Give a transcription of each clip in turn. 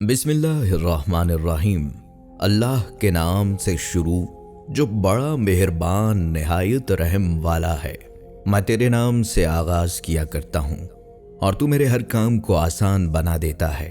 بسم اللہ الرحمن الرحیم۔ اللہ کے نام سے شروع جو بڑا مہربان نہایت رحم والا ہے۔ میں تیرے نام سے آغاز کیا کرتا ہوں اور تو میرے ہر کام کو آسان بنا دیتا ہے۔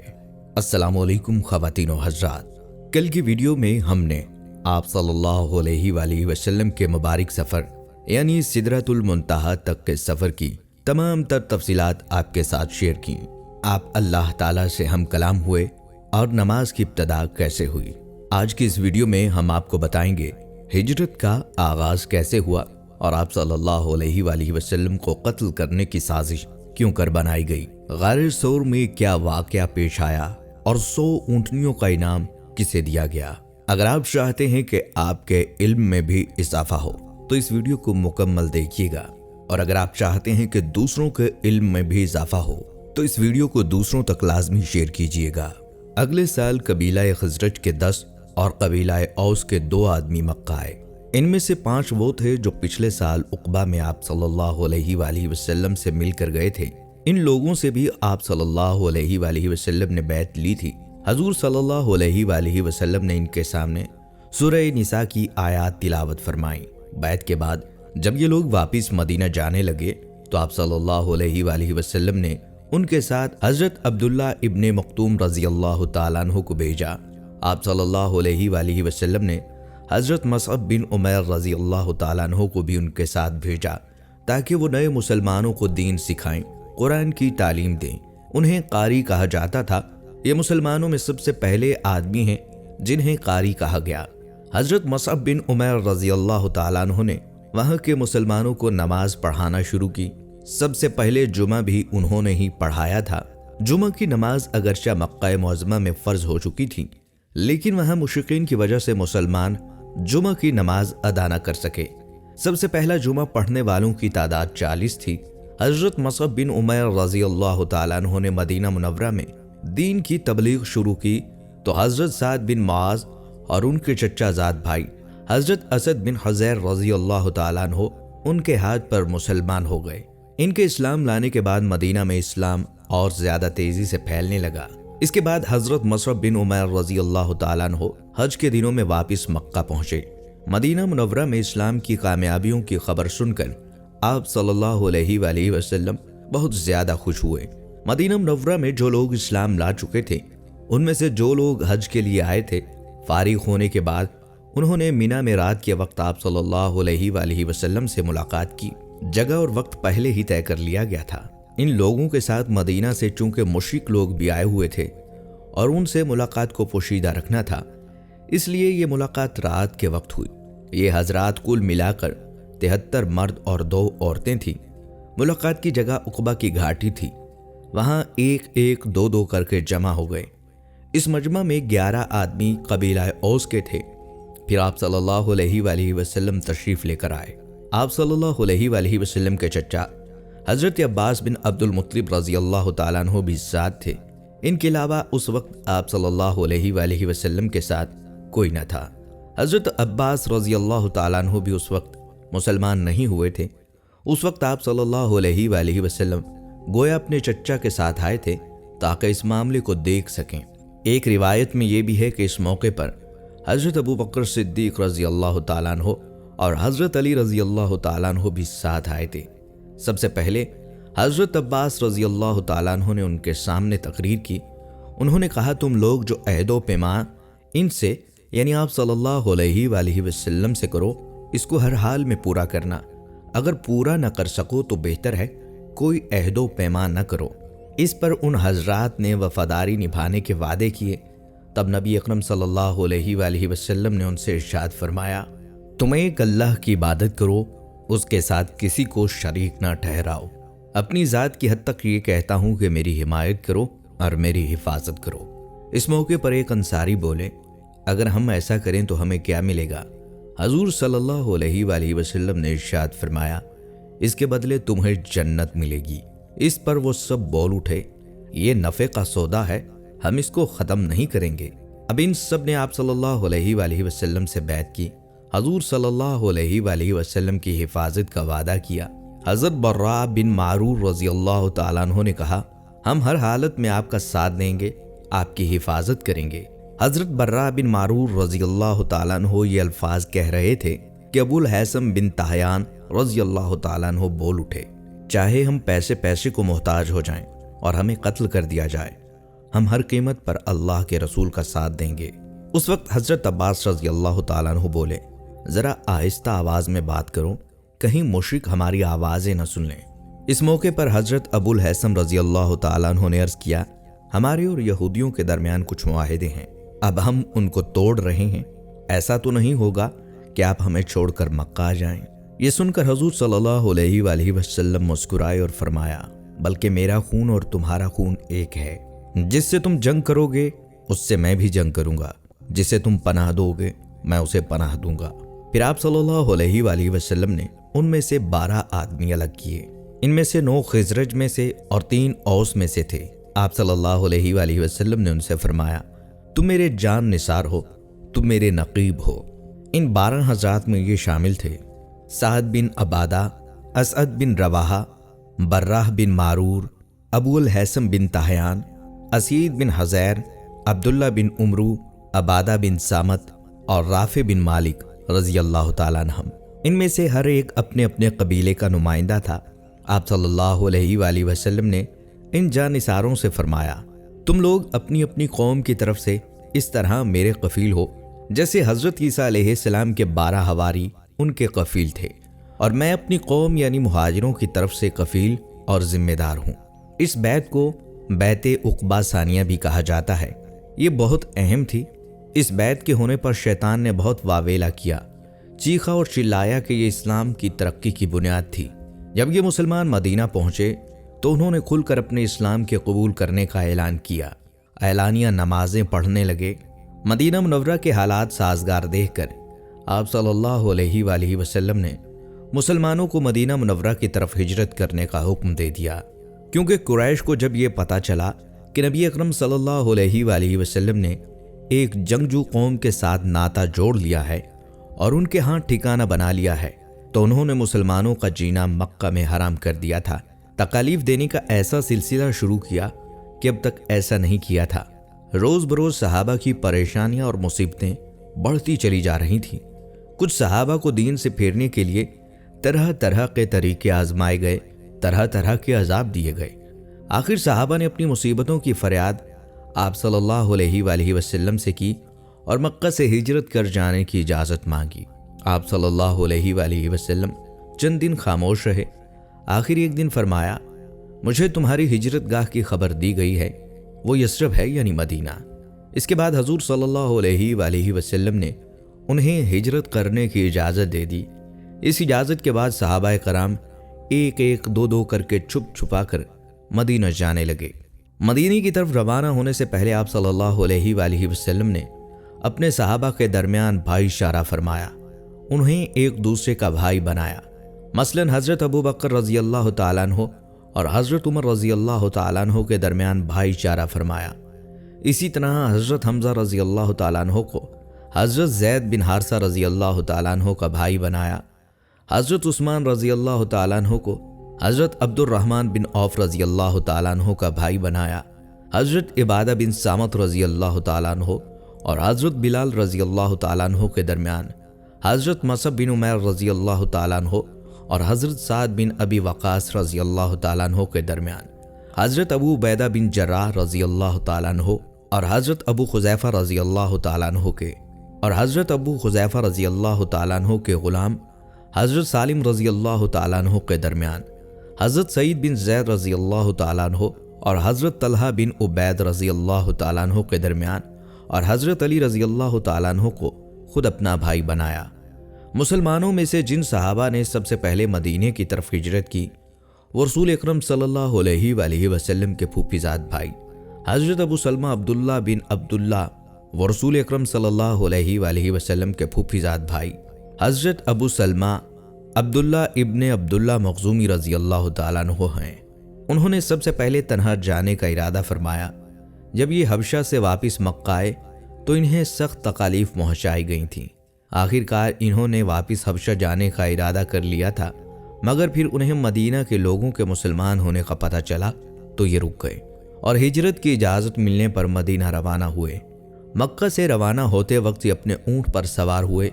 السلام علیکم خواتین و حضرات۔ کل کی ویڈیو میں ہم نے آپ صلی اللہ علیہ وآلہ وسلم کے مبارک سفر یعنی سدرۃ المنتہا تک کے سفر کی تمام تر تفصیلات آپ کے ساتھ شیئر کی۔ آپ اللہ تعالیٰ سے ہم کلام ہوئے اور نماز کی ابتدا کیسے ہوئی۔ آج کی اس ویڈیو میں ہم آپ کو بتائیں گے ہجرت کا آغاز کیسے ہوا اور آپ صلی اللہ علیہ وآلہ وسلم کو قتل کرنے کی سازش کیوں کر بنائی گئی، غار ثور میں کیا واقعہ پیش آیا اور 100 اونٹنیوں کا انعام کسے دیا گیا۔ اگر آپ چاہتے ہیں کہ آپ کے علم میں بھی اضافہ ہو تو اس ویڈیو کو مکمل دیکھیے گا، اور اگر آپ چاہتے ہیں کہ دوسروں کے علم میں بھی اضافہ ہو تو اس ویڈیو کو دوسروں تک لازمی شیئر کیجیے گا۔ اگلے سال قبیلہ خزرج کے 10 اور قبیلہ اوس کے 2 آدمی مکہ آئے۔ ان میں سے 5 وہ تھے جو پچھلے سال عقبہ میں آپ صلی اللہ علیہ وآلہ وسلم سے مل کر گئے تھے۔ ان لوگوں سے بھی آپ صلی اللہ علیہ وآلہ وسلم نے بیعت لی تھی۔ حضور صلی اللہ علیہ وآلہ وسلم نے ان کے سامنے سورہ نساء کی آیات تلاوت فرمائیں۔ بیعت کے بعد جب یہ لوگ واپس مدینہ جانے لگے تو آپ صلی اللہ علیہ وآلہ وسلم نے ان کے ساتھ حضرت عبداللہ ابن مکتوم رضی اللہ تعالیٰ عنہ کو بھیجا۔ آپ صلی اللہ علیہ وآلہ وسلم نے حضرت مصعب بن عمیر رضی اللہ تعالیٰ عنہ کو بھی ان کے ساتھ بھیجا تاکہ وہ نئے مسلمانوں کو دین سکھائیں، قرآن کی تعلیم دیں۔ انہیں قاری کہا جاتا تھا۔ یہ مسلمانوں میں سب سے پہلے آدمی ہیں جنہیں قاری کہا گیا۔ حضرت مصعب بن عمیر رضی اللہ تعالیٰ عنہ نے وہاں کے مسلمانوں کو نماز پڑھانا شروع کی۔ سب سے پہلے جمعہ بھی انہوں نے ہی پڑھایا تھا۔ جمعہ کی نماز اگرچہ مکہ معظمہ میں فرض ہو چکی تھی، لیکن وہاں مشرکین کی وجہ سے مسلمان جمعہ کی نماز ادا نہ کر سکے۔ سب سے پہلا جمعہ پڑھنے والوں کی تعداد 40 تھی۔ حضرت مصعب بن عمیر رضی اللہ تعالیٰ عنہ نے مدینہ منورہ میں دین کی تبلیغ شروع کی تو حضرت سعد بن معاذ اور ان کے چچا زاد بھائی حضرت اسد بن حضیر رضی اللہ تعالیٰ عنہ ان کے ہاتھ پر مسلمان ہو گئے۔ ان کے اسلام لانے کے بعد مدینہ میں اسلام اور زیادہ تیزی سے پھیلنے لگا۔ اس کے بعد حضرت مصعب بن عمیر رضی اللہ تعالیٰ عنہ حج کے دنوں میں واپس مکہ پہنچے۔ مدینہ منورہ میں اسلام کی کامیابیوں کی خبر سن کر آپ صلی اللہ علیہ وآلہ وسلم بہت زیادہ خوش ہوئے۔ مدینہ منورہ میں جو لوگ اسلام لا چکے تھے ان میں سے جو لوگ حج کے لیے آئے تھے، فارغ ہونے کے بعد انہوں نے مینا میں رات کے وقت آپ صلی اللہ علیہ وآلہ وسلم سے ملاقات کی۔ جگہ اور وقت پہلے ہی طے کر لیا گیا تھا۔ ان لوگوں کے ساتھ مدینہ سے چونکہ مشرک لوگ بھی آئے ہوئے تھے اور ان سے ملاقات کو پوشیدہ رکھنا تھا، اس لیے یہ ملاقات رات کے وقت ہوئی۔ یہ حضرات کل ملا کر 73 مرد اور 2 عورتیں تھیں۔ ملاقات کی جگہ عقبہ کی گھاٹی تھی۔ وہاں ایک ایک 2 کر کے جمع ہو گئے۔ اس مجمع میں 11 آدمی قبیلہ اوس کے تھے۔ پھر آپ صلی اللہ علیہ وآلہ وسلم تشریف لے کر آئے۔ آپ صلی اللہ علیہ وآلہ وسلم کے چچا حضرت عباس بن عبد المطلب رضی اللہ تعالیٰ عنہ بھی ساتھ تھے۔ ان کے علاوہ اس وقت آپ صلی اللہ علیہ وآلہ وسلم کے ساتھ کوئی نہ تھا۔ حضرت عباس رضی اللہ تعالیٰ عنہ بھی اس وقت مسلمان نہیں ہوئے تھے۔ اس وقت آپ صلی اللہ علیہ وآلہ وسلم گویا اپنے چچا کے ساتھ آئے تھے تاکہ اس معاملے کو دیکھ سکیں۔ ایک روایت میں یہ بھی ہے کہ اس موقع پر حضرت ابو بکر صدیق رضی اللہ تعالیٰ عنہ اور حضرت علی رضی اللہ تعالیٰ عنہ بھی ساتھ آئے تھے۔ سب سے پہلے حضرت عباس رضی اللہ تعالیٰ عنہ نے ان کے سامنے تقریر کی۔ انہوں نے کہا، تم لوگ جو عہد و پیمان ان سے یعنی آپ صلی اللہ علیہ وآلہ وسلم سے کرو، اس کو ہر حال میں پورا کرنا۔ اگر پورا نہ کر سکو تو بہتر ہے کوئی عہد و پیمان نہ کرو۔ اس پر ان حضرات نے وفاداری نبھانے کے وعدے کیے۔ تب نبی اکرم صلی اللہ علیہ وآلہ وسلم نے ان سے ارشاد فرمایا، تم ایک اللہ کی عبادت کرو، اس کے ساتھ کسی کو شریک نہ ٹھہراؤ۔ اپنی ذات کی حد تک یہ کہتا ہوں کہ میری حمایت کرو اور میری حفاظت کرو۔ اس موقع پر ایک انصاری بولے، اگر ہم ایسا کریں تو ہمیں کیا ملے گا؟ حضور صلی اللہ علیہ وآلہ وسلم نے ارشاد فرمایا، اس کے بدلے تمہیں جنت ملے گی۔ اس پر وہ سب بول اٹھے، یہ نفع کا سودا ہے، ہم اس کو ختم نہیں کریں گے۔ اب ان سب نے آپ صلی اللہ علیہ وآلہ وسلم سے بیعت کی، حضور صلی اللہ علیہ وآلہ وسلم کی حفاظت کا وعدہ کیا۔ حضرت براء بن معرور رضی اللہ تعالیٰ عنہ نے کہا، ہم ہر حالت میں آپ کا ساتھ دیں گے آپ کی حفاظت کریں گے۔ حضرت برہ بن معرور رضی اللہ تعالیٰ عنہ یہ الفاظ کہہ رہے تھے کہ ابو الہیثم بن تحیان رضی اللہ تعالیٰ عنہ بول اٹھے، چاہے ہم پیسے کو محتاج ہو جائیں اور ہمیں قتل کر دیا جائے، ہم ہر قیمت پر اللہ کے رسول کا ساتھ دیں گے۔ اس وقت حضرت عباس رضی اللہ تعالیٰ عنہ بولے، ذرا آہستہ آواز میں بات کرو، کہیں مشرک ہماری آوازیں نہ سن لیں۔ اس موقع پر حضرت ابو الہیثم رضی اللہ تعالیٰ عنہ نے عرض کیا، ہمارے اور یہودیوں کے درمیان کچھ معاہدے ہیں، اب ہم ان کو توڑ رہے ہیں، ایسا تو نہیں ہوگا کہ آپ ہمیں چھوڑ کر مکہ آ جائیں۔ یہ سن کر حضور صلی اللہ علیہ وآلہ وسلم مسکرائے اور فرمایا، بلکہ میرا خون اور تمہارا خون ایک ہے، جس سے تم جنگ کرو گے اس سے میں بھی جنگ کروں گا، جسے تم پناہ دو گے میں اسے پناہ دوں گا۔ پھر آپ صلی اللہ علیہ وآلہ وسلم نے ان میں سے 12 آدمی الگ کیے، ان میں سے 9 خزرج میں سے اور 3 اوس میں سے تھے۔ آپ صلی اللہ علیہ وآلہ وسلم نے ان سے فرمایا، تم میرے جان نثار ہو، تم میرے نقیب ہو۔ ان 12 حضرات میں یہ شامل تھے سعد بن عبادہ، اسعد بن رواحہ، براہ بن معرور، ابو الہیثم بن تحیان، اسید بن حزیر، عبداللہ بن عمرو، عبادہ بن سامت اور رافع بن مالک رضی اللہ تعالیٰ عنہم۔ ان میں سے ہر ایک اپنے اپنے قبیلے کا نمائندہ تھا۔ آپ صلی اللہ علیہ وآلہ وسلم نے ان جانثاروں سے فرمایا، تم لوگ اپنی اپنی قوم کی طرف سے اس طرح میرے کفیل ہو جیسے حضرت عیسیٰ علیہ السلام کے 12 حواری ان کے کفیل تھے، اور میں اپنی قوم یعنی مہاجروں کی طرف سے کفیل اور ذمہ دار ہوں۔ اس بیعت کو بیعت عقبہ ثانیہ بھی کہا جاتا ہے۔ یہ بہت اہم تھی۔ اس بیعت کے ہونے پر شیطان نے بہت واویلا کیا، چیخا اور چلایا کہ یہ اسلام کی ترقی کی بنیاد تھی۔ جب یہ مسلمان مدینہ پہنچے تو انہوں نے کھل کر اپنے اسلام کے قبول کرنے کا اعلان کیا، اعلانیہ نمازیں پڑھنے لگے۔ مدینہ منورہ کے حالات سازگار دیکھ کر آپ صلی اللہ علیہ وآلہ وسلم نے مسلمانوں کو مدینہ منورہ کی طرف ہجرت کرنے کا حکم دے دیا، کیونکہ قریش کو جب یہ پتہ چلا کہ نبی اکرم صلی اللہ علیہ وآلہ وسلم نے ایک جنگجو قوم کے ساتھ ناطہ جوڑ لیا ہے اور ان کے ہاں ٹھکانہ بنا لیا ہے، تو انہوں نے مسلمانوں کا جینا مکہ میں حرام کر دیا تھا، تکالیف دینے کا ایسا سلسلہ شروع کیا کہ اب تک ایسا نہیں کیا تھا۔ روز بروز صحابہ کی پریشانیاں اور مصیبتیں بڑھتی چلی جا رہی تھیں۔ کچھ صحابہ کو دین سے پھیرنے کے لیے طرح طرح کے طریقے آزمائے گئے، طرح طرح کے عذاب دیے گئے۔ آخر صحابہ نے اپنی مصیبتوں کی فریاد آپ صلی اللہ علیہ وآلہ وسلم سے کی اور مکہ سے ہجرت کر جانے کی اجازت مانگی۔ آپ صلی اللہ علیہ وآلہ وسلم چند دن خاموش رہے۔ آخر ایک دن فرمایا، مجھے تمہاری ہجرت گاہ کی خبر دی گئی ہے، وہ یثرب ہے یعنی مدینہ۔ اس کے بعد حضور صلی اللہ علیہ وآلہ وسلم نے انہیں ہجرت کرنے کی اجازت دے دی۔ اس اجازت کے بعد صحابہ کرام ایک ایک دو دو کر کے چھپ چھپا کر مدینہ جانے لگے۔ مدینہ کی طرف روانہ ہونے سے پہلے آپ صلی اللہ علیہ وآلہ وسلم نے اپنے صحابہ کے درمیان بھائی چارہ فرمایا، انہیں ایک دوسرے کا بھائی بنایا۔ مثلا حضرت ابو بکر رضی اللہ تعالیٰ عنہ اور حضرت عمر رضی اللہ تعالیٰ عنہ کے درمیان بھائی چارہ فرمایا۔ اسی طرح حضرت حمزہ رضی اللہ تعالیٰ عنہ کو حضرت زید بن حارثہ رضی اللہ تعالیٰ عنہ کا بھائی بنایا۔ حضرت عثمان رضی اللہ تعالیٰ عنہ کو حضرت عبد الرحمن بن عوف رضی اللہ تعالیٰ عنہ کا بھائی بنایا۔ حضرت عبادہ بن سامت رضی اللہ تعالیٰ عنہ اور حضرت بلال رضی اللہ تعالیٰ عنہ کے درمیان حضرت مصعب بن عمیر رضی اللہ تعالیٰ عنہ اور حضرت سعد بن ابی وقاص رضی اللہ تعالیٰ عنہ کے درمیان حضرت ابو عبیدہ بن جراح رضی اللہ تعالیٰ عنہ اور حضرت ابو حذیفہ رضی اللہ تعالیٰ عنہ کے اور حضرت ابو حذیفہ رضی اللہ تعالیٰ عنہ کے غلام حضرت سالم رضی اللہ تعالیٰ عنہ کے درمیان حضرت سعید بن زید رضی اللہ تعالیٰ عنہ اور حضرت طلحہ بن عبید رضی اللہ تعالیٰ عنہ کے درمیان اور حضرت علی رضی اللہ تعالیٰ عنہ کو خود اپنا بھائی بنایا۔ مسلمانوں میں سے جن صحابہ نے سب سے پہلے مدینے کی طرف ہجرت کی وہ رسول اکرم صلی اللہ علیہ وآلہ وسلم کے پھوپھیزاد بھائی حضرت ابو سلمہ عبداللہ بن عبداللہ و رسول اکرم صلی اللہ علیہ وآلہ وسلم کے پھوپھیزاد بھائی حضرت ابو سلمہ عبداللہ ابن عبداللہ مخزومی رضی اللہ تعالیٰ عنہ ہیں۔ انہوں نے سب سے پہلے تنہا جانے کا ارادہ فرمایا۔ جب یہ حبشہ سے واپس مکہ آئے تو انہیں سخت تکالیف پہنچائی گئی تھیں۔ آخر کار انہوں نے واپس حبشہ جانے کا ارادہ کر لیا تھا، مگر پھر انہیں مدینہ کے لوگوں کے مسلمان ہونے کا پتہ چلا تو یہ رک گئے اور ہجرت کی اجازت ملنے پر مدینہ روانہ ہوئے۔ مکہ سے روانہ ہوتے وقت یہ اپنے اونٹ پر سوار ہوئے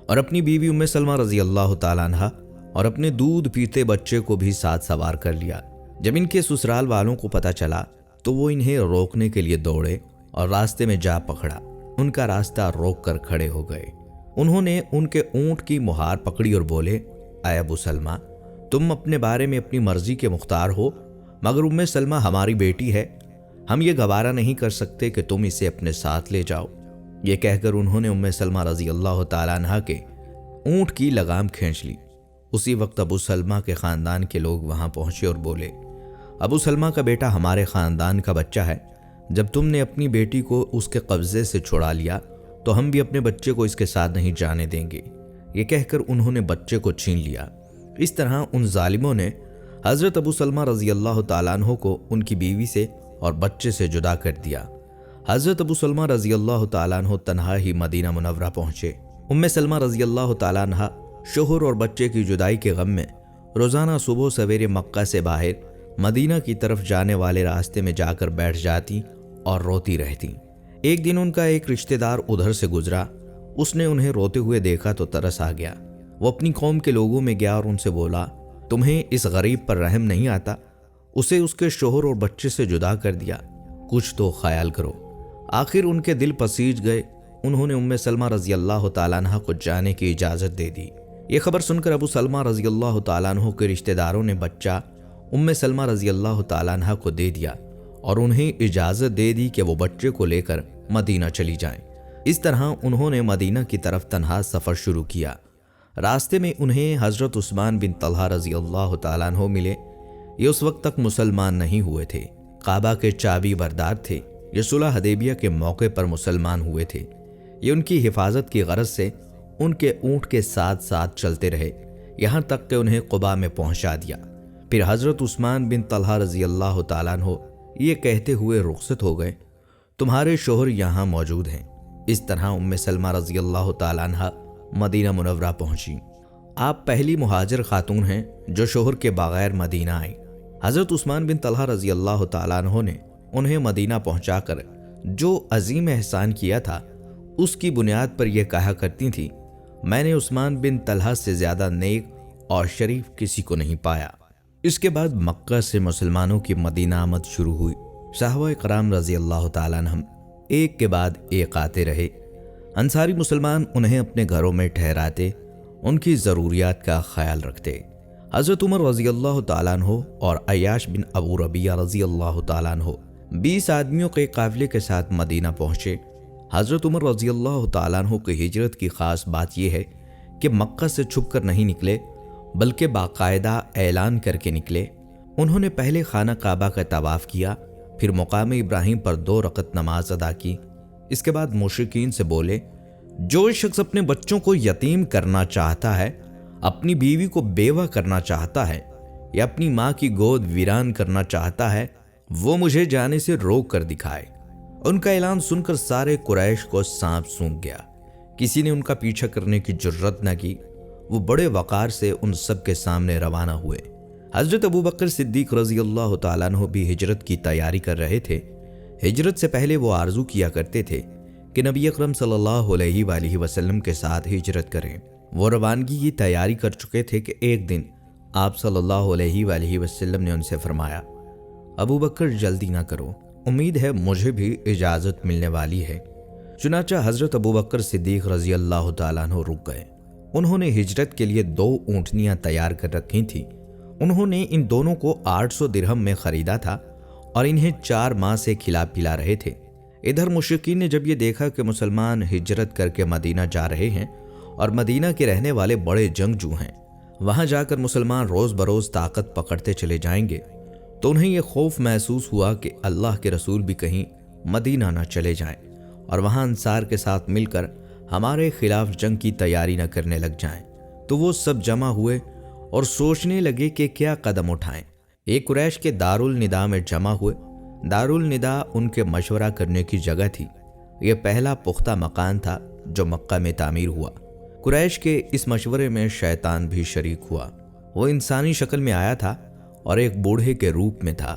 اور اپنی بیوی ام سلمہ رضی اللہ تعالیٰ عنہا اور اپنے دودھ پیتے بچے کو بھی ساتھ سوار کر لیا۔ جب ان کے سسرال والوں کو پتہ چلا تو وہ انہیں روکنے کے لیے دوڑے اور راستے میں جا پکڑا۔ ان کا راستہ روک کر کھڑے ہو گئے۔ انہوں نے ان کے اونٹ کی مہار پکڑی اور بولے، اے ابو سلمہ، تم اپنے بارے میں اپنی مرضی کے مختار ہو، مگر ام سلمہ ہماری بیٹی ہے، ہم یہ گوارا نہیں کر سکتے کہ تم اسے اپنے ساتھ لے جاؤ۔ یہ کہہ کر انہوں نے ام سلمہ رضی اللہ تعالیٰ عنہا کے اونٹ کی لگام کھینچ لی۔ اسی وقت ابو سلمہ کے خاندان کے لوگ وہاں پہنچے اور بولے، ابو سلمہ کا بیٹا ہمارے خاندان کا بچہ ہے، جب تم نے اپنی بیٹی کو اس کے قبضے سے چھڑا لیا تو ہم بھی اپنے بچے کو اس کے ساتھ نہیں جانے دیں گے۔ یہ کہہ کر انہوں نے بچے کو چھین لیا۔ اس طرح ان ظالموں نے حضرت ابو سلمہ رضی اللہ تعالیٰ عنہ کو ان کی بیوی سے اور بچے سے جدا کر دیا۔ حضرت ابو سلمہ رضی اللہ تعالیٰ عنہ تنہا ہی مدینہ منورہ پہنچے۔ ام سلمہ رضی اللہ تعالیٰ عنہ شوہر اور بچے کی جدائی کے غم میں روزانہ صبح سویرے مکہ سے باہر مدینہ کی طرف جانے والے راستے میں جا کر بیٹھ جاتی اور روتی رہتی۔ ایک دن ان کا ایک رشتہ دار ادھر سے گزرا، اس نے انہیں روتے ہوئے دیکھا تو ترس آ گیا۔ وہ اپنی قوم کے لوگوں میں گیا اور ان سے بولا، تمہیں اس غریب پر رحم نہیں آتا؟ اسے اس کے شوہر اور بچے سے جدا کر دیا، کچھ تو خیال کرو۔ آخر ان کے دل پسیج گئے۔ انہوں نے ام سلمہ رضی اللہ تعالیٰ عنہ کو جانے کی اجازت دے دی۔ یہ خبر سن کر ابو سلمہ رضی اللہ تعالیٰ عنہ کے رشتہ داروں نے بچہ ام سلمہ رضی اللہ تعالیٰ عنہ کو دے دیا اور انہیں اجازت دے دی کہ وہ بچے کو لے کر مدینہ چلی جائیں۔ اس طرح انہوں نے مدینہ کی طرف تنہا سفر شروع کیا۔ راستے میں انہیں حضرت عثمان بن طلحہ رضی اللہ تعالیٰ عنہ ملے۔ یہ اس وقت تک مسلمان نہیں ہوئے تھے، کعبہ کے چابی بردار تھے۔ یہ صلح حدیبیہ کے موقع پر مسلمان ہوئے تھے۔ یہ ان کی حفاظت کی غرض سے ان کے اونٹ کے ساتھ ساتھ چلتے رہے، یہاں تک کہ انہیں قباء میں پہنچا دیا۔ پھر حضرت عثمان بن طلحہ رضی اللہ تعالیٰ عنہ یہ کہتے ہوئے رخصت ہو گئے، تمہارے شوہر یہاں موجود ہیں۔ اس طرح ام سلمہ رضی اللہ تعالیٰ عنہ مدینہ منورہ پہنچی۔ آپ پہلی مہاجر خاتون ہیں جو شوہر کے بغیر مدینہ آئیں۔ حضرت عثمان بن طلحہ رضی اللہ تعالیٰ عنہ نے انہیں مدینہ پہنچا کر جو عظیم احسان کیا تھا اس کی بنیاد پر یہ کہا کرتی تھی، میں نے عثمان بن طلحہ سے زیادہ نیک اور شریف کسی کو نہیں پایا۔ اس کے بعد مکہ سے مسلمانوں کی مدینہ آمد شروع ہوئی۔ صحابہ کرام رضی اللہ تعالیٰ عنہم ایک کے بعد ایک آتے رہے۔ انصاری مسلمان انہیں اپنے گھروں میں ٹھہراتے، ان کی ضروریات کا خیال رکھتے۔ حضرت عمر رضی اللہ تعالیٰ عنہ اور عیاش بن ابو ربیہ رضی اللہ تعالیٰ عنہ 20 آدمیوں کے قافلے کے ساتھ مدینہ پہنچے۔ حضرت عمر رضی اللہ تعالیٰ عنہ کی ہجرت کی خاص بات یہ ہے کہ مکہ سے چھپ کر نہیں نکلے بلکہ باقاعدہ اعلان کر کے نکلے۔ انہوں نے پہلے خانہ کعبہ کا طواف کیا، پھر مقام ابراہیم پر 2 رکعت نماز ادا کی۔ اس کے بعد مشرکین سے بولے، جو شخص اپنے بچوں کو یتیم کرنا چاہتا ہے، اپنی بیوی کو بیوہ کرنا چاہتا ہے یا اپنی ماں کی گود ویران کرنا چاہتا ہے، وہ مجھے جانے سے روک کر دکھائے۔ ان کا اعلان سن کر سارے قریش کو سانپ سونگھ گیا، کسی نے ان کا پیچھا کرنے کی جرت نہ کی۔ وہ بڑے وقار سے ان سب کے سامنے روانہ ہوئے۔ حضرت ابوبکر صدیق رضی اللہ تعالیٰ عنہ بھی ہجرت کی تیاری کر رہے تھے۔ ہجرت سے پہلے وہ آرزو کیا کرتے تھے کہ نبی اکرم صلی اللہ علیہ وآلہ وسلم کے ساتھ ہجرت کریں۔ وہ روانگی کی تیاری کر چکے تھے کہ ایک دن آپ صلی اللہ علیہ وآلہ وسلم نے ان سے فرمایا، ابوبکر جلدی نہ کرو، امید ہے مجھے بھی اجازت ملنے والی ہے۔ چنانچہ حضرت ابوبکر صدیق رضی اللہ تعالیٰ عنہ رک گئے۔ انہوں نے ہجرت کے لیے 2 اونٹنیاں تیار کر رکھی تھیں۔ انہوں نے ان دونوں کو 800 درہم میں خریدا تھا اور انہیں 4 ماہ سے کھلا پلا رہے تھے۔ ادھر مشرکین نے جب یہ دیکھا کہ مسلمان ہجرت کر کے مدینہ جا رہے ہیں اور مدینہ کے رہنے والے بڑے جنگجو ہیں، وہاں جا کر مسلمان روز بروز طاقت پکڑتے چلے جائیں گے، تو انہیں یہ خوف محسوس ہوا کہ اللہ کے رسول بھی کہیں مدینہ نہ چلے جائیں اور وہاں انصار کے ساتھ مل کر ہمارے خلاف جنگ کی تیاری نہ کرنے لگ جائیں۔ تو وہ سب جمع ہوئے اور سوچنے لگے کہ کیا قدم اٹھائیں۔ ایک قریش کے دارالنداء میں جمع ہوئے۔ دارالنداء ان کے مشورہ کرنے کی جگہ تھی۔ یہ پہلا پختہ مکان تھا جو مکہ میں تعمیر ہوا۔ قریش کے اس مشورے میں شیطان بھی شریک ہوا۔ وہ انسانی شکل میں آیا تھا اور ایک بوڑھے کے روپ میں تھا۔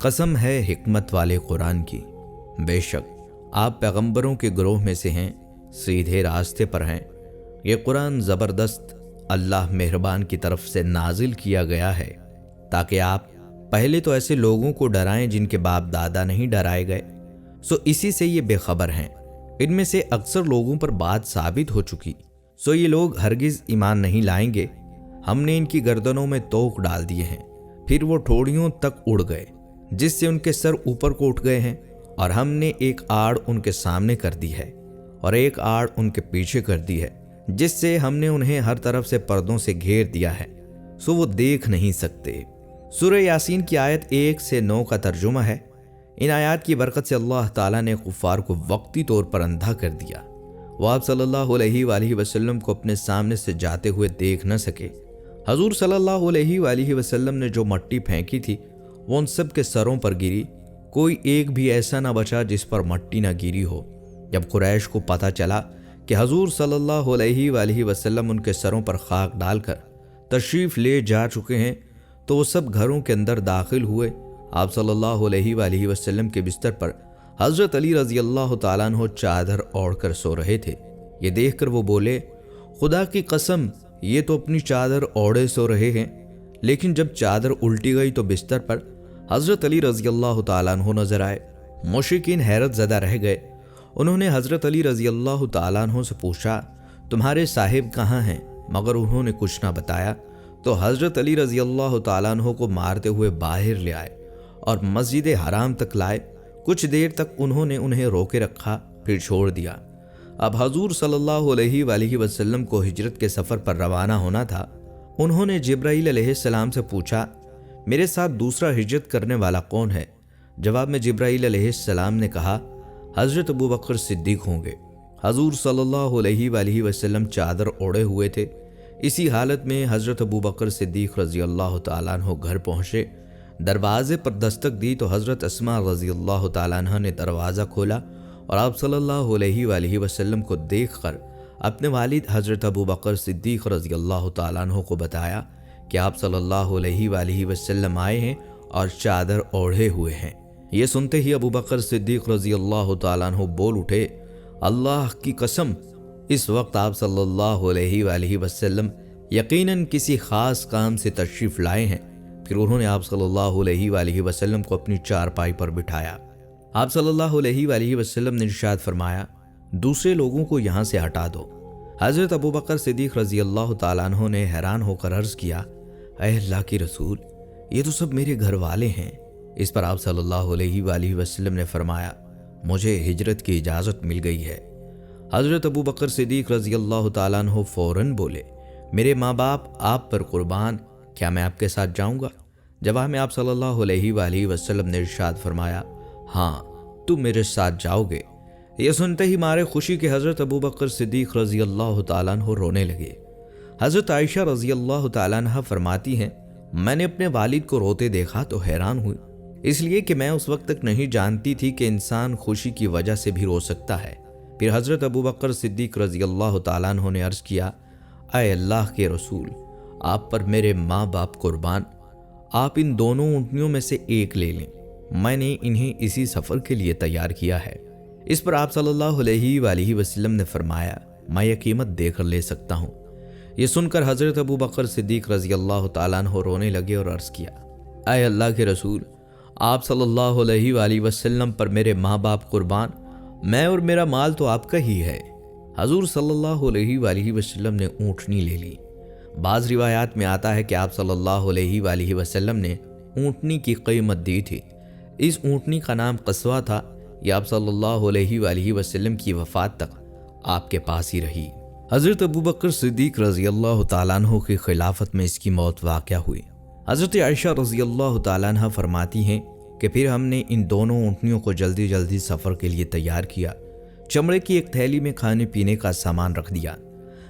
قسم ہے حکمت والے قرآن کی، بے شک آپ پیغمبروں کے گروہ میں سے ہیں، سیدھے راستے پر ہیں۔ یہ قرآن زبردست اللہ مہربان کی طرف سے نازل کیا گیا ہے تاکہ آپ پہلے تو ایسے لوگوں کو ڈرائیں جن کے باپ دادا نہیں ڈرائے گئے، سو اسی سے یہ بے خبر ہیں۔ ان میں سے اکثر لوگوں پر بات ثابت ہو چکی، سو یہ لوگ ہرگز ایمان نہیں لائیں گے۔ ہم نے ان کی گردنوں میں توق ڈال دیے ہیں، پھر وہ ٹھوڑیوں تک اڑ گئے جس سے ان کے سر اوپر کو اٹھ گئے ہیں، اور ہم نے ایک آڑ ان کے سامنے کر دی ہے اور ایک آڑ ان کے پیچھے کر دی ہے، جس سے ہم نے انہیں ہر طرف سے پردوں سے گھیر دیا ہے، سو وہ دیکھ نہیں سکتے۔ سورہ یاسین کی آیت 1 سے 9 کا ترجمہ ہے، ان آیات کی برکت سے اللہ تعالیٰ نے کفار کو وقتی طور پر اندھا کر دیا، وہ آپ صلی اللہ علیہ وآلہ وسلم کو اپنے سامنے سے جاتے ہوئے دیکھ نہ سکے۔ حضور صلی اللہ علیہ وآلہ وسلم نے جو مٹی پھینکی تھی وہ ان سب کے سروں پر گری، کوئی ایک بھی ایسا نہ بچا جس پر مٹی نہ گری ہو۔ جب قریش کو پتہ چلا کہ حضور صلی اللہ علیہ وآلہ وسلم ان کے سروں پر خاک ڈال کر تشریف لے جا چکے ہیں تو وہ سب گھروں کے اندر داخل ہوئے۔ آپ صلی اللہ علیہ وآلہ وسلم کے بستر پر حضرت علی رضی اللہ تعالیٰ عنہ چادر اوڑھ کر سو رہے تھے۔ یہ دیکھ کر وہ بولے، خدا کی قسم یہ تو اپنی چادر اوڑھے سو رہے ہیں۔ لیکن جب چادر الٹی گئی تو بستر پر حضرت علی رضی اللہ تعالیٰ عنہ نظر آئے۔ مشرکین حیرت زدہ رہ گئے۔ انہوں نے حضرت علی رضی اللہ تعالیٰ عنہ سے پوچھا، تمہارے صاحب کہاں ہیں؟ مگر انہوں نے کچھ نہ بتایا تو حضرت علی رضی اللہ تعالیٰ عنہ کو مارتے ہوئے باہر لے آئے اور مسجد حرام تک لائے۔ کچھ دیر تک انہوں نے انہیں روکے رکھا، پھر چھوڑ دیا۔ اب حضور صلی اللہ علیہ وآلہ وسلم کو ہجرت کے سفر پر روانہ ہونا تھا۔ انہوں نے جبرائیل علیہ السلام سے پوچھا، میرے ساتھ دوسرا ہجرت کرنے والا کون ہے؟ جواب میں جبرائیل علیہ السلام نے کہا، حضرت ابو بکر صدیق ہوں گے۔ حضور صلی اللہ علیہ وآلہ وسلم چادر اوڑھے ہوئے تھے۔ اسی حالت میں حضرت ابو بکر صدیق رضی اللہ تعالیٰ عنہ گھر پہنچے۔ دروازے پر دستک دی تو حضرت اسماء رضی اللہ تعالیٰ عنہ نے دروازہ کھولا اور آپ صلی اللہ علیہ وآلہ وسلم کو دیکھ کر اپنے والد حضرت ابو بکر صدیق رضی اللہ تعالیٰ عنہ کو بتایا کہ آپ صلی اللہ علیہ وآلہ وسلم آئے ہیں اور چادر اوڑھے ہوئے ہیں۔ یہ سنتے ہی ابو بکر صدیق رضی اللہ تعالیٰ عنہ بول اٹھے، اللہ کی قسم اس وقت آپ صلی اللہ علیہ وآلہ وسلم یقیناً کسی خاص کام سے تشریف لائے ہیں۔ پھر انہوں نے آپ صلی اللہ علیہ وآلہ وسلم کو اپنی چارپائی پر بٹھایا۔ آپ صلی اللہ علیہ وآلہ وسلم نے ارشاد فرمایا، دوسرے لوگوں کو یہاں سے ہٹا دو۔ حضرت ابو بکر صدیق رضی اللہ تعالیٰ عنہ نے حیران ہو کر عرض کیا، اے اللہ کی رسول، یہ تو سب میرے گھر والے ہیں۔ اس پر آپ صلی اللہ علیہ وآلہ وسلم نے فرمایا، مجھے ہجرت کی اجازت مل گئی ہے۔ حضرت ابو بکر صدیق رضی اللہ تعالیٰ عنہ فوراً بولے، میرے ماں باپ آپ پر قربان، کیا میں آپ کے ساتھ جاؤں گا؟ جواب میں آپ صلی اللہ علیہ وآلہ وسلم نے ارشاد فرمایا، ہاں تم میرے ساتھ جاؤ گے۔ یہ سنتے ہی مارے خوشی کے حضرت ابو بکر صدیق رضی اللہ تعالیٰ عنہ رونے لگے۔ حضرت عائشہ رضی اللہ تعالیٰ عنہ فرماتی ہیں، میں نے اپنے والد کو روتے دیکھا تو حیران ہوئی، اس لیے کہ میں اس وقت تک نہیں جانتی تھی کہ انسان خوشی کی وجہ سے بھی رو سکتا ہے۔ پھر حضرت ابو بکر صدیق رضی اللہ تعالیٰ عنہ نے عرض کیا، اے اللہ کے رسول، آپ پر میرے ماں باپ قربان، آپ ان دونوں اونٹنیوں میں سے ایک لے لیں، میں نے انہیں اسی سفر کے لیے تیار کیا ہے۔ اس پر آپ صلی اللہ علیہ وآلہ وسلم نے فرمایا، میں یہ قیمت دے کر لے سکتا ہوں۔ یہ سن کر حضرت ابو بکر صدیق رضی اللہ تعالیٰ عنہ رونے لگے اور عرض کیا، اے اللہ کے رسول، آپ صلی اللہ علیہ وآلہ وسلم پر میرے ماں باپ قربان، میں اور میرا مال تو آپ کا ہی ہے۔ حضور صلی اللہ علیہ وآلہ وسلم نے اونٹنی لے لی۔ بعض روایات میں آتا ہے کہ آپ صلی اللہ علیہ وآلہ وسلم نے اونٹنی کی قیمت دی تھی۔ اس اونٹنی کا نام قصوہ تھا۔ یہ آپ صلی اللہ علیہ وآلہ وسلم کی وفات تک آپ کے پاس ہی رہی۔ حضرت ابو بکر صدیق رضی اللہ تعالیٰ عنہ کی خلافت میں اس کی موت واقع ہوئی۔ حضرت عائشہ رضی اللہ تعالیٰ عنہ فرماتی ہیں کہ پھر ہم نے ان دونوں اونٹنیوں کو جلدی جلدی سفر کے لیے تیار کیا، چمڑے کی ایک تھیلی میں کھانے پینے کا سامان رکھ دیا۔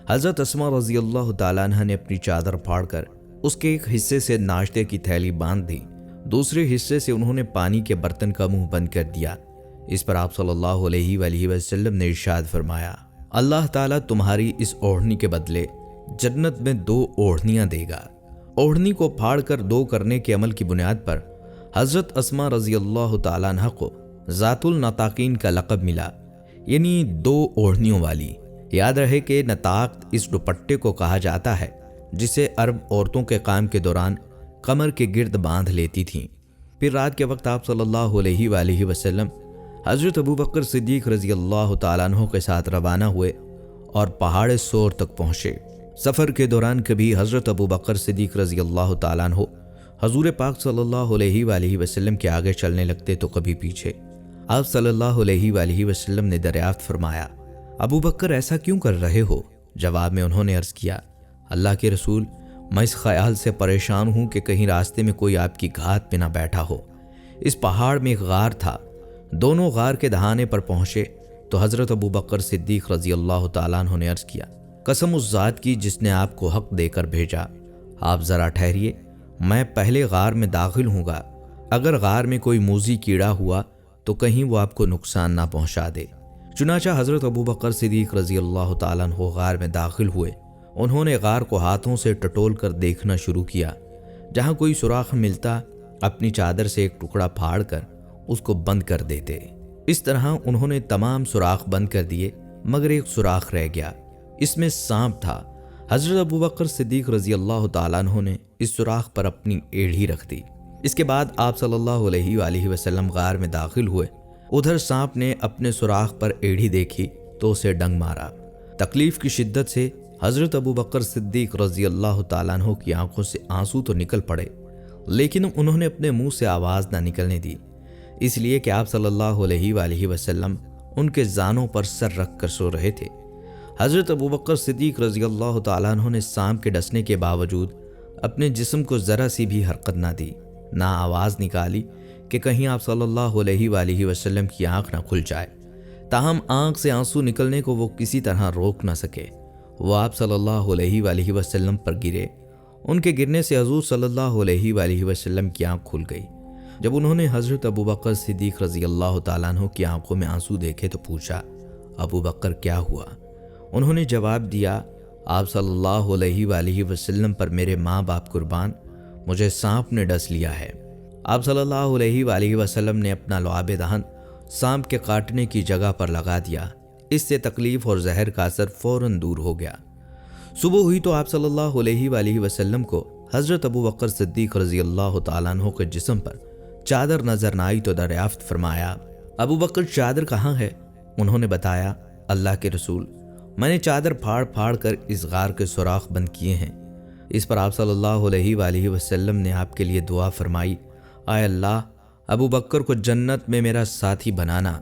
حضرت اسماء رضی اللہ تعالیٰ عنہ نے اپنی چادر پھاڑ کر اس کے ایک حصے سے ناشتے کی تھیلی باندھ دی، دوسرے حصے سے انہوں نے پانی کے برتن کا منہ بند کر دیا۔ اس پر آپ صلی اللہ علیہ وآلہ وسلم نے ارشاد فرمایا، اللہ تعالیٰ تمہاری اس اوڑھنی کے بدلے جنت میں 2 اوڑھنیاں دے گا۔ اوڑھنی کو پھاڑ کر 2 کرنے کے عمل کی بنیاد پر حضرت اسما رضی اللہ تعالیٰ عنہ کو ذات النطاقین کا لقب ملا، یعنی 2 اوڑھنیوں والی۔ یاد رہے کہ نطاق اس دوپٹے کو کہا جاتا ہے جسے عرب عورتوں کے قیام کے دوران کمر کے گرد باندھ لیتی تھیں۔ پھر رات کے وقت آپ صلی اللہ علیہ وآلہ وسلم حضرت ابوبکر صدیق رضی اللہ تعالیٰ عنہ کے ساتھ روانہ ہوئے اور پہاڑ سور تک پہنچے۔ سفر کے دوران کبھی حضرت ابوبکر صدیق رضی اللہ تعالیٰ عنہ حضور پاک صلی اللہ علیہ وآلہ وسلم کے آگے چلنے لگتے تو کبھی پیچھے۔ آپ صلی اللہ علیہ وآلہ وسلم نے دریافت فرمایا، ابوبکر ایسا کیوں کر رہے ہو؟ جواب میں انہوں نے عرض کیا، اللہ کے رسول، میں اس خیال سے پریشان ہوں کہ کہیں راستے میں کوئی آپ کی گھات پہ نہ بیٹھا ہو۔ اس پہاڑ میں ایک غار تھا، دونوں غار کے دہانے پر پہنچے تو حضرت ابوبکر صدیق رضی اللہ تعالیٰ عنہ نے عرض کیا، قسم اس ذات کی جس نے آپ کو حق دے کر بھیجا، آپ ذرا ٹھہریے، میں پہلے غار میں داخل ہوں گا، اگر غار میں کوئی موذی کیڑا ہوا تو کہیں وہ آپ کو نقصان نہ پہنچا دے۔ چنانچہ حضرت ابوبکر صدیق رضی اللہ تعالیٰ عنہ غار میں داخل ہوئے۔ انہوں نے غار کو ہاتھوں سے ٹٹول کر دیکھنا شروع کیا، جہاں کوئی سوراخ ملتا اپنی چادر سے ایک ٹکڑا پھاڑ کر اس کو بند کر دیتے۔ اس طرح انہوں نے تمام سوراخ بند کر دیے، مگر ایک سوراخ رہ گیا، اس میں سانپ تھا۔ حضرت ابوبکر صدیق رضی اللہ تعالیٰ عنہ نے اس سوراخ پر اپنی ایڑھی رکھ دی۔ اس کے بعد آپ صلی اللہ علیہ وآلہ وسلم غار میں داخل ہوئے۔ ادھر سانپ نے اپنے سوراخ پر ایڑھی دیکھی تو اسے ڈنگ مارا۔ تکلیف کی شدت سے حضرت ابوبکر صدیق رضی اللہ تعالیٰ عنہ کی آنکھوں سے آنسو تو نکل پڑے، لیکن انہوں نے اپنے منہ سے آواز نہ نکلنے دی، اس لیے کہ آپ صلی اللہ علیہ وآلہ وسلم ان کے زانوں پر سر رکھ کر سو رہے تھے۔ حضرت ابوبکر صدیق رضی اللہ تعالیٰ عنہ نے سانپ کے ڈسنے کے باوجود اپنے جسم کو ذرا سی بھی حرکت نہ دی، نہ آواز نکالی کہ کہیں آپ صلی اللہ علیہ وآلہ وسلم کی آنکھ نہ کھل جائے۔ تاہم آنکھ سے آنسو نکلنے کو وہ کسی طرح روک نہ سکے۔ وہ آپ صلی اللہ علیہ وآلہ وسلم پر گرے۔ ان کے گرنے سے حضور صلی اللہ علیہ وآلہ وسلم کی آنکھ کھل گئی۔ جب انہوں نے حضرت ابوبکر صدیق رضی اللہ تعالیٰ عنہ کی آنکھوں میں آنسو دیکھے تو پوچھا، ابوبکر کیا ہوا؟ انہوں نے جواب دیا، آپ صلی اللہ علیہ وآلہ وسلم پر میرے ماں باپ قربان، مجھے سانپ نے ڈس لیا ہے۔ آپ صلی اللہ علیہ وآلہ وسلم نے اپنا لعاب دہن سانپ کے کاٹنے کی جگہ پر لگا دیا۔ اس سے تکلیف اور زہر کا اثر فوراً دور ہو گیا۔ صبح ہوئی تو آپ صلی اللہ علیہ وآلہ وسلم کو حضرت ابوبکر صدیق رضی اللہ تعالیٰ عنہ کے جسم پر چادر نظر نہ آئی تو دریافت فرمایا، ابوبکر چادر کہاں ہے؟ انہوں نے بتایا، اللہ کے رسول، میں نے چادر پھاڑ پھاڑ کر اس غار کے سوراخ بند کیے ہیں۔ اس پر آپ صلی اللہ علیہ وآلہ وسلم نے آپ کے لیے دعا فرمائی، اے اللہ، ابوبکر کو جنت میں میرا ساتھی بنانا۔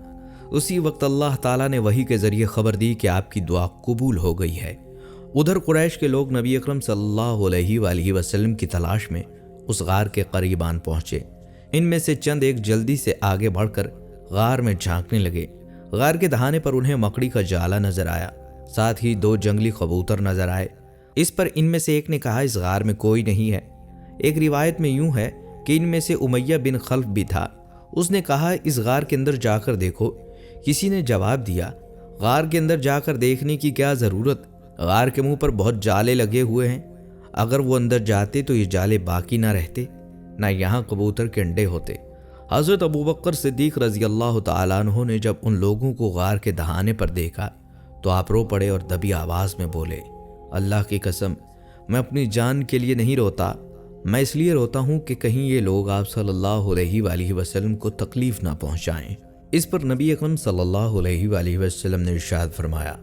اسی وقت اللہ تعالیٰ نے وحی کے ذریعے خبر دی کہ آپ کی دعا قبول ہو گئی ہے۔ ادھر قریش کے لوگ نبی اکرم صلی اللہ علیہ وآلہ وسلم کی تلاش میں اس غار کے قریب آن پہنچے۔ ان میں سے چند ایک جلدی سے آگے بڑھ کر غار میں جھانکنے لگے۔ غار کے دہانے پر انہیں مکڑی کا جالا نظر آیا، ساتھ ہی 2 جنگلی کبوتر نظر آئے۔ اس پر ان میں سے ایک نے کہا، اس غار میں کوئی نہیں ہے۔ ایک روایت میں یوں ہے کہ ان میں سے امیہ بن خلف بھی تھا۔ اس نے کہا، اس غار کے اندر جا کر دیکھو۔ کسی نے جواب دیا، غار کے اندر جا کر دیکھنے کی کیا ضرورت؟ غار کے منہ پر بہت جالے لگے ہوئے ہیں، اگر وہ اندر جاتے تو یہ جالے باقی نہ رہتے، نہ یہاں کبوتر کے انڈے ہوتے۔ حضرت ابوبکر صدیق رضی اللہ تعالیٰ عنہ نے جب ان لوگوں کو غار کے دہانے پر دیکھا تو آپ رو پڑے اور دبی آواز میں بولے، اللہ کی قسم، میں اپنی جان کے لیے نہیں روتا، میں اس لیے روتا ہوں کہ کہیں یہ لوگ آپ صلی اللہ علیہ وآلہ وسلم کو تکلیف نہ پہنچائیں۔ اس پر نبی اکرم صلی اللہ علیہ وآلہ وسلم نے ارشاد فرمایا،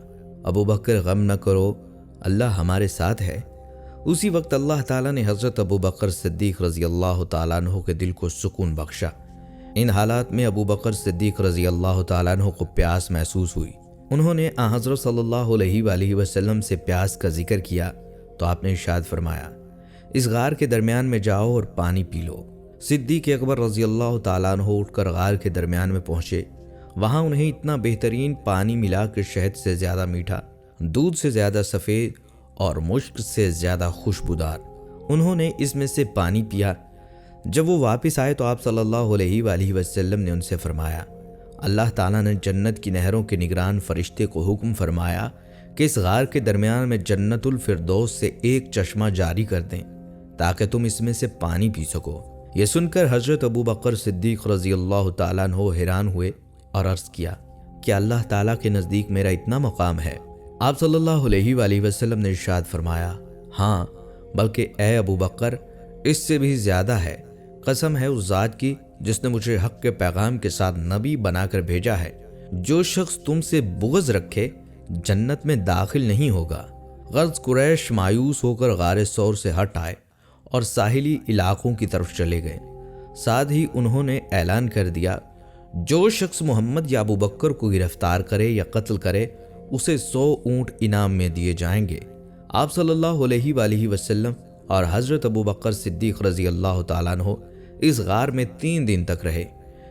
ابوبکر غم نہ کرو، اللہ ہمارے ساتھ ہے۔ اسی وقت اللہ تعالیٰ نے حضرت ابوبکر صدیق رضی اللہ تعالیٰ عنہ کے دل کو سکون بخشا۔ ان حالات میں ابوبکر صدیق رضی اللہ تعالیٰ عنہ کو پیاس محسوس ہوئی۔ انہوں نے حضرت صلی اللہ علیہ وآلہ وسلم سے پیاس کا ذکر کیا تو آپ نے ارشاد فرمایا، اس غار کے درمیان میں جاؤ اور پانی پی لو۔ صدیق اکبر رضی اللہ تعالیٰ عنہ اٹھ کر غار کے درمیان میں پہنچے۔ وہاں انہیں اتنا بہترین پانی ملا کہ شہد سے زیادہ میٹھا، دودھ سے زیادہ سفید اور مشک سے زیادہ خوشبودار۔ انہوں نے اس میں سے پانی پیا۔ جب وہ واپس آئے تو آپ صلی اللہ علیہ وآلہ وسلم نے ان سے فرمایا، اللہ تعالیٰ نے جنت کی نہروں کے نگران فرشتے کو حکم فرمایا کہ اس غار کے درمیان میں جنت الفردوس سے ایک چشمہ جاری کر دیں تاکہ تم اس میں سے پانی پی سکو۔ یہ سن کر حضرت ابو بکر صدیق رضی اللہ تعالیٰ عنہ حیران ہوئے اور عرض کیا کہ اللہ تعالیٰ کے نزدیک میرا اتنا مقام ہے؟ آپ صلی اللہ علیہ وآلہ وسلم نے ارشاد فرمایا، ہاں بلکہ اے ابو بکر اس سے بھی زیادہ ہے، قسم ہے اس ذات کی جس نے مجھے حق کے پیغام کے ساتھ نبی بنا کر بھیجا ہے، جو شخص تم سے بغض رکھے جنت میں داخل نہیں ہوگا۔ غرض قریش مایوس ہو کر غار ثور سے ہٹ آئے اور ساحلی علاقوں کی طرف چلے گئے۔ ساتھ ہی انہوں نے اعلان کر دیا، جو شخص محمد یا ابو بکر کو گرفتار کرے یا قتل کرے اسے 100 اونٹ انعام میں دیے جائیں گے۔ آپ صلی اللہ علیہ وآلہ وسلم اور حضرت ابو بکر صدیق رضی اللہ تعالیٰ عنہ اس غار میں 3 دن تک رہے۔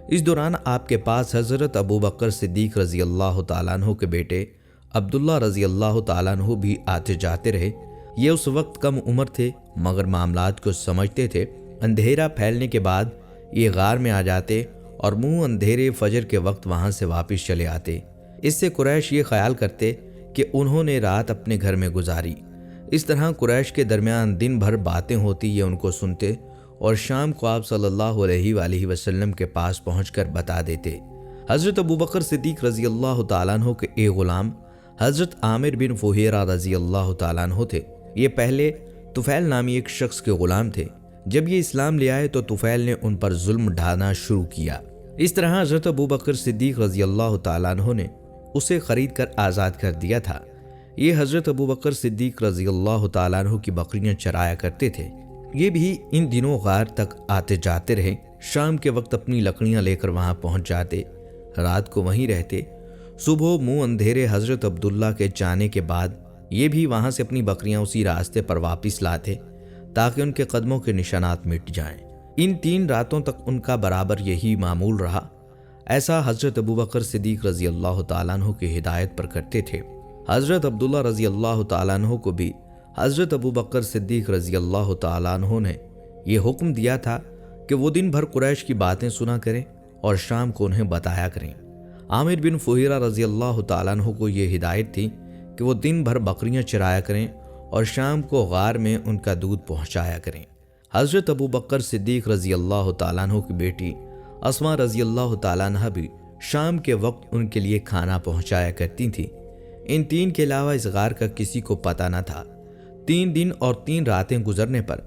اس دوران آپ کے پاس حضرت ابو بکر صدیق رضی اللہ تعالیٰ عنہ کے بیٹے عبداللہ رضی اللہ تعالیٰ عنہ بھی آتے جاتے رہے۔ یہ اس وقت کم عمر تھے مگر معاملات کو سمجھتے تھے۔ اندھیرا پھیلنے کے بعد یہ غار میں آ جاتے اور منہ اندھیرے فجر کے وقت وہاں سے واپس چلے آتے۔ اس سے قریش یہ خیال کرتے کہ انہوں نے رات اپنے گھر میں گزاری۔ اس طرح قریش کے درمیان دن بھر باتیں ہوتی، یہ ان کو سنتے اور شام کو آپ صلی اللہ علیہ وآلہ وسلم کے پاس پہنچ کر بتا دیتے۔ حضرت ابو بکر صدیق رضی اللہ تعالیٰ عنہ کے ایک غلام حضرت عامر بن فہیرہ رضی اللہ تعالیٰ عنہ تھے۔ یہ پہلے طفیل نامی ایک شخص کے غلام تھے۔ جب یہ اسلام لے آئے تو طفیل نے ان پر ظلم ڈھانا شروع کیا۔ اس طرح حضرت ابو بکر صدیق رضی اللہ تعالیٰ عنہ نے اسے خرید کر آزاد کر دیا تھا۔ یہ حضرت ابو بکر صدیق رضی اللہ تعالیٰ عنہ کی بکریاں چرایا کرتے تھے۔ یہ بھی ان دنوں غار تک آتے جاتے رہے۔ شام کے وقت اپنی لکڑیاں لے کر وہاں پہنچ جاتے، رات کو وہیں رہتے۔ صبح منہ اندھیرے حضرت عبداللہ کے جانے کے بعد یہ بھی وہاں سے اپنی بکریاں اسی راستے پر واپس لاتے تاکہ ان کے قدموں کے نشانات مٹ جائیں۔ ان 3 راتوں تک ان کا برابر یہی معمول رہا۔ ایسا حضرت ابو بکر صدیق رضی اللہ تعالیٰ عنہ کی ہدایت پر کرتے تھے۔ حضرت عبداللہ رضی اللہ تعالیٰ عنہ کو بھی حضرت ابو بکر صدیق رضی اللہ تعالیٰ عنہ نے یہ حکم دیا تھا کہ وہ دن بھر قریش کی باتیں سنا کریں اور شام کو انہیں بتایا کریں۔ عامر بن فہیرہ رضی اللہ تعالیٰ عنہ کو یہ ہدایت تھی کہ وہ دن بھر بکریاں چرایا کریں اور شام کو غار میں ان کا دودھ پہنچایا کریں۔ حضرت ابو بکر صدیق رضی اللہ تعالیٰ عنہ کی بیٹی اسماء رضی اللہ تعالیٰ عنہ بھی شام کے وقت ان کے لیے کھانا پہنچایا کرتی تھیں۔ ان 3 کے علاوہ اس غار کا کسی کو پتہ نہ تھا۔ 3 دن اور 3 راتیں گزرنے پر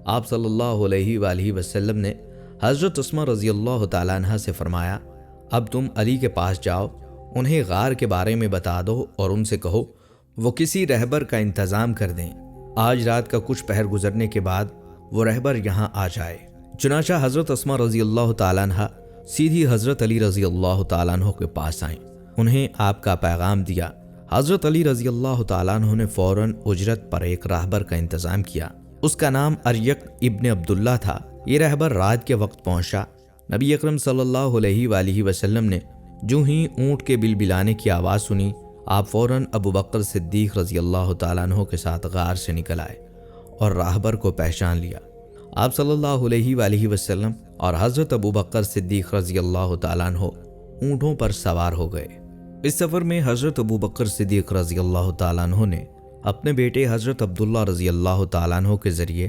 آپ صلی اللہ علیہ وآلہ وسلم نے حضرت اسماء رضی اللہ تعالیٰ عنہ سے فرمایا، اب تم علی کے پاس جاؤ، انہیں غار کے بارے میں بتا دو اور ان سے کہو وہ کسی رہبر کا انتظام کر دیں۔ آج رات کا کچھ پہر گزرنے کے بعد وہ رہبر یہاں آ جائے۔ چنانچہ حضرت اسماء رضی اللہ تعالیٰ عنہ سیدھی حضرت علی رضی اللہ تعالیٰ عنہ کے پاس آئیں، انہیں آپ کا پیغام دیا۔ حضرت علی رضی اللہ تعالیٰ عنہ نے فوراً اجرت پر ایک راہبر کا انتظام کیا۔ اس کا نام اریق ابن عبداللہ تھا۔ یہ رہبر رات کے وقت پہنچا۔ نبی اکرم صلی اللہ علیہ وآلہ وسلم نے جو ہی اونٹ کے بلبلانے کی آواز سنی، آپ فوراً ابو بکر صدیق رضی اللہ تعالیٰ عنہ کے ساتھ غار سے نکل آئے اور راہبر کو پہچان لیا۔ آپ صلی اللہ علیہ وآلہ وسلم اور حضرت ابو بکر صدیق رضی اللہ تعالیٰ عنہ اونٹوں پر سوار ہو گئے۔ اس سفر میں حضرت ابو بکر صدیق رضی اللہ تعالیٰ عنہ نے اپنے بیٹے حضرت عبداللہ رضی اللہ تعالیٰ عنہ کے ذریعے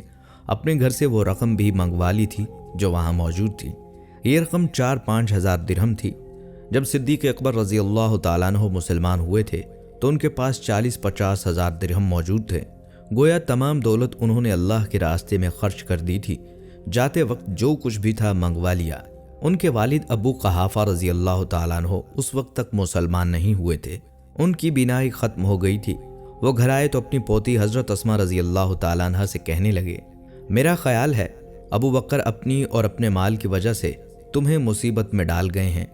اپنے گھر سے وہ رقم بھی منگوا لی تھی جو وہاں موجود تھی۔ یہ رقم 4-5 ہزار درہم تھی۔ جب صدیق اکبر رضی اللہ تعالیٰ عنہ مسلمان ہوئے تھے تو ان کے پاس 40-50 ہزار درہم موجود تھے۔ گویا تمام دولت انہوں نے اللہ کے راستے میں خرچ کر دی تھی۔ جاتے وقت جو کچھ بھی تھا منگوا لیا۔ ان کے والد ابو قحافہ رضی اللہ تعالیٰ عنہ اس وقت تک مسلمان نہیں ہوئے تھے۔ ان کی بینائی ختم ہو گئی تھی۔ وہ گھر آئے تو اپنی پوتی حضرت اسماء رضی اللہ تعالیٰ عنہ سے کہنے لگے، میرا خیال ہے ابو بکر اپنی اور اپنے مال کی وجہ سے تمہیں مصیبت میں ڈال گئے ہیں۔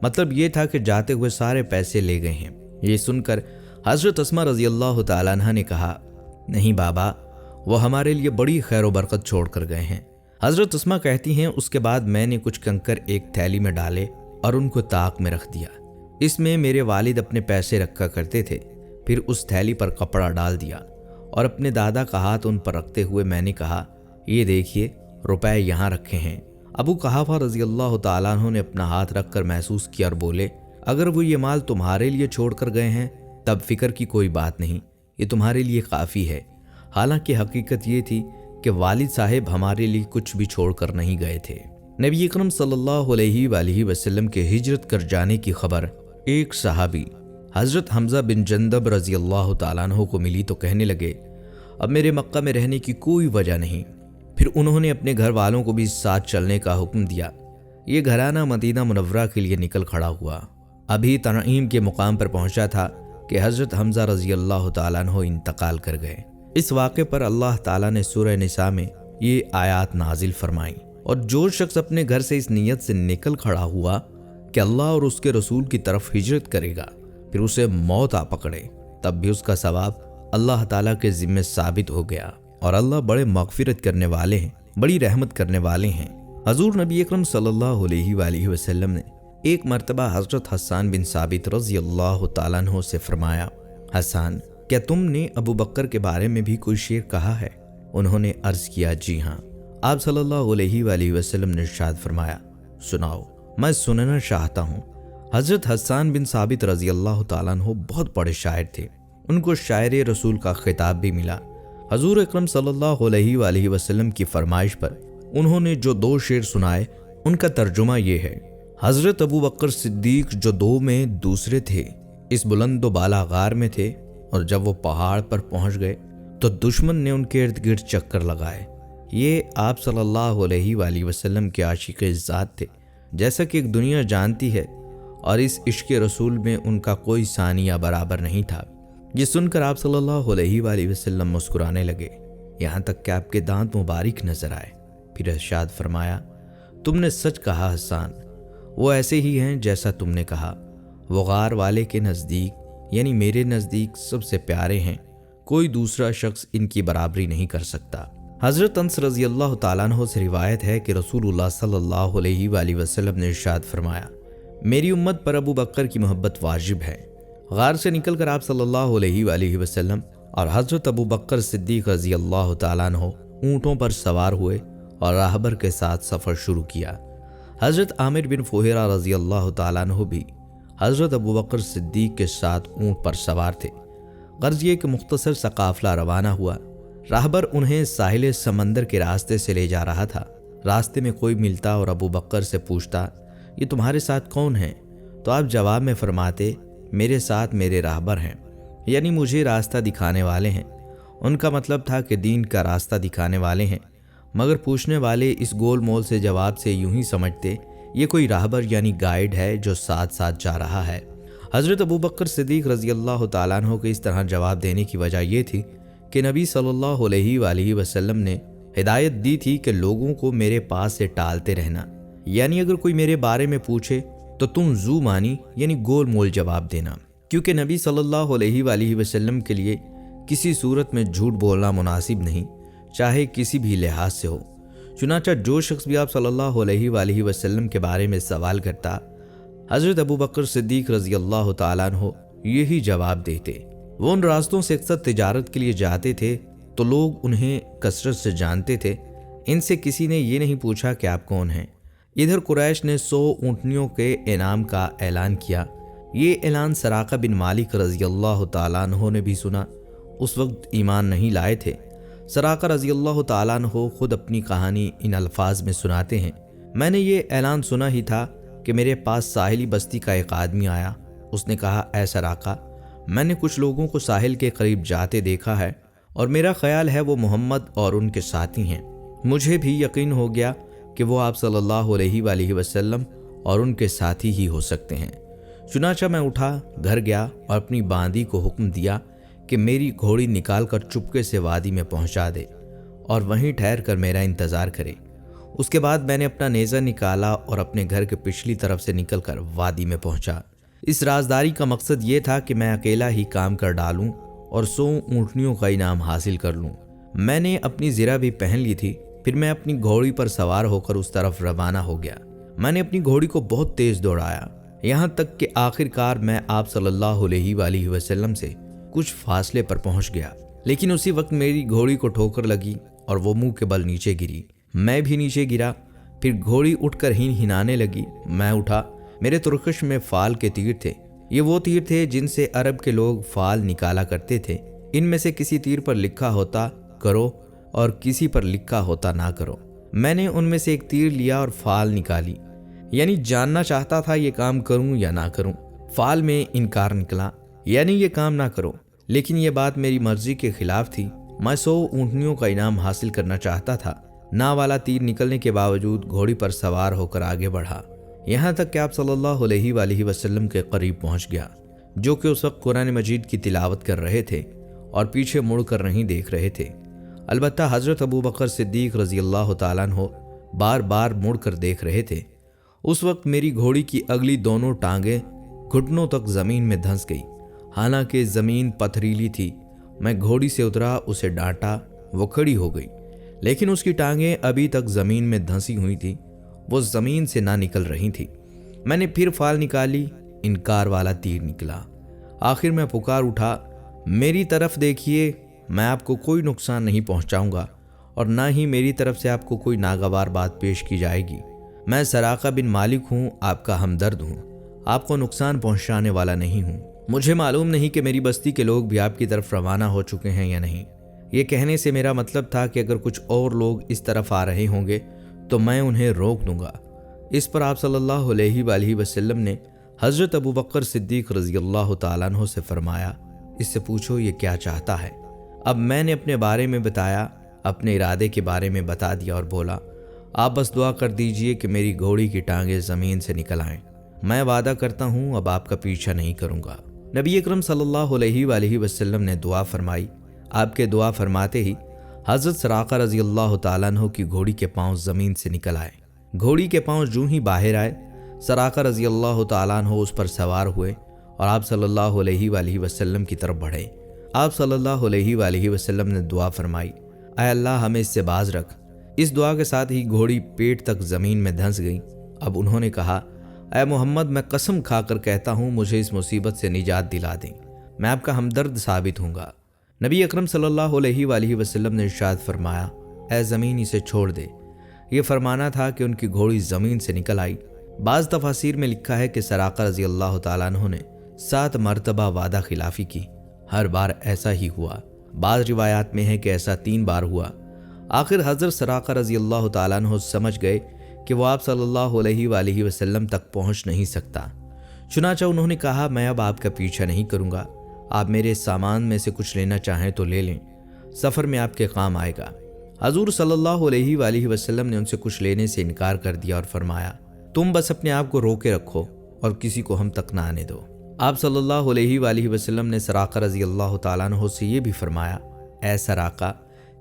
مطلب یہ تھا کہ جاتے ہوئے سارے پیسے لے گئے ہیں۔ یہ سن کر حضرت اسماء رضی اللہ تعالیٰ عنہ نے کہا، نہیں بابا، وہ ہمارے لیے بڑی خیر و برکت چھوڑ کر گئے ہیں۔ حضرت اسماء کہتی ہیں، اس کے بعد میں نے کچھ کنکر ایک تھیلی میں ڈالے اور ان کو طاق میں رکھ دیا۔ اس میں میرے والد اپنے پیسے رکھا کرتے تھے۔ پھر اس تھیلی پر کپڑا ڈال دیا اور اپنے دادا کا ہاتھ ان پر رکھتے ہوئے میں نے کہا، یہ دیکھیے روپے یہاں رکھے ہیں۔ ابو قحافہ رضی اللہ تعالیٰ عنہ نے اپنا ہاتھ رکھ کر محسوس کیا اور بولے، اگر وہ یہ مال تمہارے لیے چھوڑ کر گئے ہیں تب فکر کی کوئی بات نہیں، یہ تمہارے لیے کافی ہے۔ حالانکہ حقیقت یہ تھی کہ والد صاحب ہمارے لیے کچھ بھی چھوڑ کر نہیں گئے تھے۔ نبی اکرم صلی اللہ علیہ وآلہ وسلم کے ہجرت کر جانے کی خبر ایک صحابی حضرت حمزہ بن جندب رضی اللہ تعالیٰ عنہ کو ملی تو کہنے لگے اب میرے مکہ میں رہنے کی کوئی وجہ نہیں۔ پھر انہوں نے اپنے گھر والوں کو بھی ساتھ چلنے کا حکم دیا۔ یہ گھرانہ مدینہ منورہ کے لیے نکل کھڑا ہوا۔ ابھی تنعیم کے مقام پر پہنچا تھا کہ حضرت حمزہ رضی اللہ تعالیٰ عنہ انتقال کر گئے۔ اس واقعے پر اللہ تعالیٰ نے سورہ نساء میں یہ آیات نازل فرمائیں، اور جو شخص اپنے گھر سے اس نیت سے نکل کھڑا ہوا کہ اللہ اور اس کے رسول کی طرف ہجرت کرے گا، پھر اسے موت آ پکڑے، تب بھی اس کا ثواب اللہ تعالیٰ کے ذمہ ثابت ہو گیا، اور اللہ بڑے مغفرت کرنے والے ہیں، بڑی رحمت کرنے والے ہیں۔ حضور نبی اکرم صلی اللہ علیہ وآلہ وسلم نے ایک مرتبہ حضرت حسان بن ثابت رضی اللہ تعالیٰ عنہ سے فرمایا، حسان کیا تم نے ابو بکر کے بارے میں بھی کوئی شعر کہا ہے؟ انہوں نے عرض کیا جی ہاں۔ آپ صلی اللہ علیہ وآلہ وسلم نے ارشاد فرمایا سناؤ، میں سننا چاہتا ہوں۔ حضرت حسان بن ثابت رضی اللہ تعالیٰ عنہ بہت بڑے شاعر تھے، ان کو شاعر رسول کا خطاب بھی ملا۔ حضور اکرم صلی اللہ علیہ وآلہ وسلم کی فرمائش پر انہوں نے جو دو شعر سنائے ان کا ترجمہ یہ ہے، حضرت ابو بکر صدیق جو دو میں دوسرے تھے، اس بلند و بالا غار میں تھے، اور جب وہ پہاڑ پر پہنچ گئے تو دشمن نے ان کے ارد گرد چکر لگائے۔ یہ آپ صلی اللہ علیہ وآلہ وسلم کے عاشق ذات تھے، جیسا کہ ایک دنیا جانتی ہے، اور اس عشق رسول میں ان کا کوئی ثانیہ برابر نہیں تھا۔ یہ سن کر آپ صلی اللہ علیہ وآلہ وسلم مسکرانے لگے، یہاں تک کہ آپ کے دانت مبارک نظر آئے۔ پھر ارشاد فرمایا تم نے سچ کہا حسان، وہ ایسے ہی ہیں جیسا تم نے کہا، وہ غار والے کے نزدیک یعنی میرے نزدیک سب سے پیارے ہیں، کوئی دوسرا شخص ان کی برابری نہیں کر سکتا۔ حضرت انس رضی اللہ تعالیٰ عنہ سے روایت ہے کہ رسول اللہ صلی اللہ علیہ وآلہ وسلم نے ارشاد فرمایا میری امت پر ابو بکر کی محبت واجب ہے۔ غار سے نکل کر آپ صلی اللہ علیہ وآلہ وسلم اور حضرت ابو بکر صدیق رضی اللہ تعالیٰ عنہ اونٹوں پر سوار ہوئے اور راہبر کے ساتھ سفر شروع کیا۔ حضرت عامر بن فہیرہ رضی اللہ تعالیٰ عنہ بھی حضرت ابو بکر صدیق کے ساتھ اونٹ پر سوار تھے۔ غرض یہ کہ مختصر سا قافلہ روانہ ہوا۔ راہبر انہیں ساحل سمندر کے راستے سے لے جا رہا تھا۔ راستے میں کوئی ملتا اور ابو بکر سے پوچھتا یہ تمہارے ساتھ کون ہیں؟ تو آپ جواب میں فرماتے میرے ساتھ میرے راہبر ہیں، یعنی مجھے راستہ دکھانے والے ہیں۔ ان کا مطلب تھا کہ دین کا راستہ دکھانے والے ہیں، مگر پوچھنے والے اس گول مول سے جواب سے یوں ہی سمجھتے یہ کوئی راہبر یعنی گائیڈ ہے جو ساتھ ساتھ جا رہا ہے۔ حضرت ابو بکر صدیق رضی اللہ تعالیٰ عنہ کے اس طرح جواب دینے کی وجہ یہ تھی کہ نبی صلی اللہ علیہ وآلہ وسلم نے ہدایت دی تھی کہ لوگوں کو میرے پاس سے ٹالتے رہنا، یعنی اگر کوئی میرے بارے میں پوچھے تو تم زو مانی یعنی گول مول جواب دینا، کیونکہ نبی صلی اللہ علیہ وآلہ وسلم کے لیے کسی صورت میں جھوٹ بولنا مناسب نہیں، چاہے کسی بھی لحاظ سے ہو۔ چنانچہ جو شخص بھی آپ صلی اللہ علیہ وآلہ وسلم کے بارے میں سوال کرتا، حضرت ابو بکر صدیق رضی اللہ تعالیٰ عنہ یہی جواب دیتے۔ وہ ان راستوں سے اکثر تجارت کے لیے جاتے تھے تو لوگ انہیں کثرت سے جانتے تھے، ان سے کسی نے یہ نہیں پوچھا کہ آپ کون ہیں۔ ادھر قریش نے 100 اونٹنیوں کے انعام کا اعلان کیا۔ یہ اعلان سراقہ بن مالک رضی اللہ تعالیٰ عنہ نے بھی سنا، اس وقت ایمان نہیں لائے تھے۔ سراقہ رضی اللہ تعالیٰ عنہ خود اپنی کہانی ان الفاظ میں سناتے ہیں، میں نے یہ اعلان سنا ہی تھا کہ میرے پاس ساحلی بستی کا ایک آدمی آیا۔ اس نے کہا اے سراقہ، میں نے کچھ لوگوں کو ساحل کے قریب جاتے دیکھا ہے اور میرا خیال ہے وہ محمد اور ان کے ساتھی ہیں۔ مجھے بھی یقین ہو گیا کہ وہ آپ صلی اللہ علیہ وآلہ وسلم اور ان کے ساتھی ہی ہو سکتے ہیں۔ چنانچہ میں اٹھا، گھر گیا اور اپنی باندی کو حکم دیا کہ میری گھوڑی نکال کر چپکے سے وادی میں پہنچا دے اور وہیں ٹھہر کر میرا انتظار کرے۔ اس کے بعد میں نے اپنا نیزہ نکالا اور اپنے گھر کے پچھلی طرف سے نکل کر وادی میں پہنچا۔ اس رازداری کا مقصد یہ تھا کہ میں اکیلا ہی کام کر ڈالوں اور 100 اونٹنیوں کا انعام حاصل کر لوں۔ میں نے اپنی زرہ بھی پہن لی تھی، پھر میں اپنی گھوڑی پر سوار ہو کر اس طرف روانہ ہو گیا۔ میں نے اپنی گھوڑی کو بہت تیز دوڑایا، یہاں تک کہ آخر کار میں آپ صلی اللہ علیہ وآلہ وسلم سے کچھ فاصلے پر پہنچ گیا، لیکن اسی وقت میری گھوڑی کو ٹھوکر لگی اور وہ منہ کے بل نیچے گری۔ میں بھی نیچے گرا، پھر گھوڑی اٹھ کر ہنانے لگی۔ میں اٹھا، میرے ترکش میں فال کے تیر تھے۔ یہ وہ تیر تھے جن سے عرب کے لوگ فال نکالا کرتے تھے۔ ان میں سے کسی تیر پر لکھا ہوتا کرو، اور کسی پر لکھا ہوتا نہ کرو۔ میں نے ان میں سے ایک تیر لیا اور فال نکالی، یعنی جاننا چاہتا تھا یہ کام کروں یا نہ کروں۔ فال میں انکار نکلا، یعنی یہ کام نہ کرو، لیکن یہ بات میری مرضی کے خلاف تھی۔ میں 100 اونٹنیوں کا انعام حاصل کرنا چاہتا تھا۔ نا والا تیر نکلنے کے باوجود گھوڑی پر سوار ہو کر آگے بڑھا، یہاں تک کہ آپ صلی اللہ علیہ وآلہ وسلم کے قریب پہنچ گیا، جو کہ اس وقت قرآن مجید کی تلاوت کر رہے تھے اور پیچھے مڑ کر نہیں دیکھ رہے تھے۔ البتہ حضرت ابو بکر صدیق رضی اللہ تعالیٰ عنہ بار بار مڑ کر دیکھ رہے تھے۔ اس وقت میری گھوڑی کی اگلی دونوں ٹانگیں گھٹنوں تک زمین میں دھنس گئی، حالانکہ زمین پتھریلی تھی۔ میں گھوڑی سے اترا، اسے ڈانٹا، وہ کھڑی ہو گئی، لیکن اس کی ٹانگیں ابھی تک زمین میں دھنسی ہوئی تھی، وہ زمین سے نہ نکل رہی تھی۔ میں نے پھر فال نکالی، انکار والا تیر نکلا۔ آخر میں پکار اٹھا، میری طرف دیکھیے، میں آپ کو کوئی نقصان نہیں پہنچاؤں گا اور نہ ہی میری طرف سے آپ کو کوئی ناگوار بات پیش کی جائے گی۔ میں سراقہ بن مالک ہوں، آپ کا ہمدرد ہوں، آپ کو نقصان پہنچانے والا نہیں ہوں۔ مجھے معلوم نہیں کہ میری بستی کے لوگ بھی آپ کی طرف روانہ ہو چکے ہیں یا نہیں۔ یہ کہنے سے میرا مطلب تھا کہ اگر کچھ اور لوگ اس طرف آ رہے ہوں گے تو میں انہیں روک دوں گا۔ اس پر آپ صلی اللہ علیہ وآلہ وسلم نے حضرت ابو بکر صدیق رضی اللہ تعالیٰ عنہ سے فرمایا، اس سے پوچھو یہ کیا چاہتا ہے۔ اب میں نے اپنے بارے میں بتایا، اپنے ارادے کے بارے میں بتا دیا اور بولا، آپ بس دعا کر دیجئے کہ میری گھوڑی کی ٹانگیں زمین سے نکل آئیں۔ میں وعدہ کرتا ہوں اب آپ کا پیچھا نہیں کروں گا۔ نبی اکرم صلی اللہ علیہ وآلہ وسلم نے دعا فرمائی۔ آپ کے دعا فرماتے ہی حضرت سراقہ رضی اللہ تعالیٰ عنہ کی گھوڑی کے پاؤں زمین سے نکل آئے۔ گھوڑی کے پاؤں جو ہی باہر آئے، سراقہ رضی اللہ تعالیٰ عنہ اس پر سوار ہوئے اور آپ صلی اللہ علیہ وآلہ وسلم کی طرف بڑھے۔ آپ صلی اللہ علیہ وآلہ وسلم نے دعا فرمائی، اے اللہ ہمیں اس سے باز رکھ۔ اس دعا کے ساتھ ہی گھوڑی پیٹ تک زمین میں دھنس گئی۔ اب انہوں نے کہا، اے محمد، میں قسم کھا کر کہتا ہوں مجھے اس مصیبت سے نجات دلا دیں، میں آپ کا ہمدرد ثابت ہوں گا۔ نبی اکرم صلی اللہ علیہ وآلہ وسلم نے ارشاد فرمایا، اے زمین اسے چھوڑ دے۔ یہ فرمانا تھا کہ ان کی گھوڑی زمین سے نکل آئی۔ بعض تفاسیر میں لکھا ہے کہ سراقہ رضی اللہ تعالیٰ عنہ نے 7 مرتبہ وعدہ خلافی کی، ہر بار ایسا ہی ہوا۔ بعض روایات میں ہے کہ ایسا 3 بار ہوا۔ آخر حضرت سراقہ رضی اللہ تعالیٰ عنہ سمجھ گئے کہ وہ آپ صلی اللہ علیہ وآلہ وسلم تک پہنچ نہیں سکتا، چنانچہ انہوں نے کہا، میں اب آپ کا پیچھا نہیں کروں گا، آپ میرے سامان میں سے کچھ لینا چاہیں تو لے لیں، سفر میں آپ کے کام آئے گا۔ حضور صلی اللہ علیہ وآلہ وسلم نے ان سے کچھ لینے سے انکار کر دیا اور فرمایا، تم بس اپنے آپ کو روکے رکھو اور کسی کو ہم تک نہ آنے دو۔ آپ صلی اللہ علیہ وآلہ وسلم نے سراقہ رضی اللہ تعالیٰ عنہ سے یہ بھی فرمایا، اے سراقہ،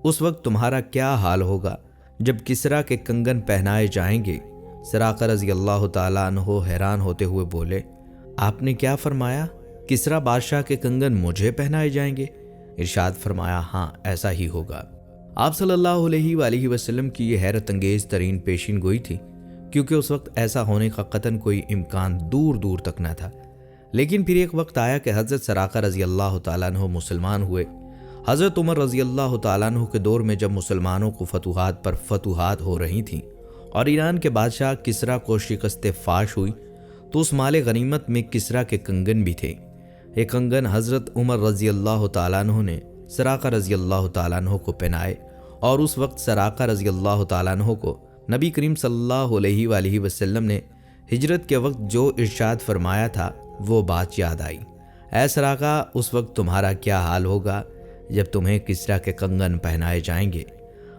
اس وقت تمہارا کیا حال ہوگا جب کسریٰ کے کنگن پہنائے جائیں گے؟ سراقہ رضی اللہ تعالیٰ عنہ حیران ہوتے ہوئے بولے، آپ نے کیا فرمایا؟ کسریٰ بادشاہ کے کنگن مجھے پہنائے جائیں گے؟ ارشاد فرمایا، ہاں ایسا ہی ہوگا۔ آپ صلی اللہ علیہ وآلہ وسلم کی یہ حیرت انگیز ترین پیشین گوئی تھی، کیونکہ اس وقت ایسا ہونے کا قطعاً کوئی امکان دور دور تک نہ تھا۔ لیکن پھر ایک وقت آیا کہ حضرت سراقہ رضی اللہ تعالیٰ عنہ مسلمان ہوئے۔ حضرت عمر رضی اللہ تعالیٰ عنہ کے دور میں جب مسلمانوں کو فتوحات پر فتوحات ہو رہی تھیں اور ایران کے بادشاہ کسریٰ کو شکست فاش ہوئی، تو اس مال غنیمت میں کسریٰ کے کنگن بھی تھے۔ ایک کنگن حضرت عمر رضی اللہ تعالیٰ عنہ نے سراقہ رضی اللہ تعالیٰ عنہ کو پہنائے، اور اس وقت سراقہ رضی اللہ تعالیٰ عنہ کو نبی کریم صلی اللہ علیہ وآلہ وسلم نے ہجرت کے وقت جو ارشاد فرمایا تھا وہ بات یاد آئی۔ اے سراقہ، اس وقت تمہارا کیا حال ہوگا جب تمہیں کسریٰ کے کنگن پہنائے جائیں گے؟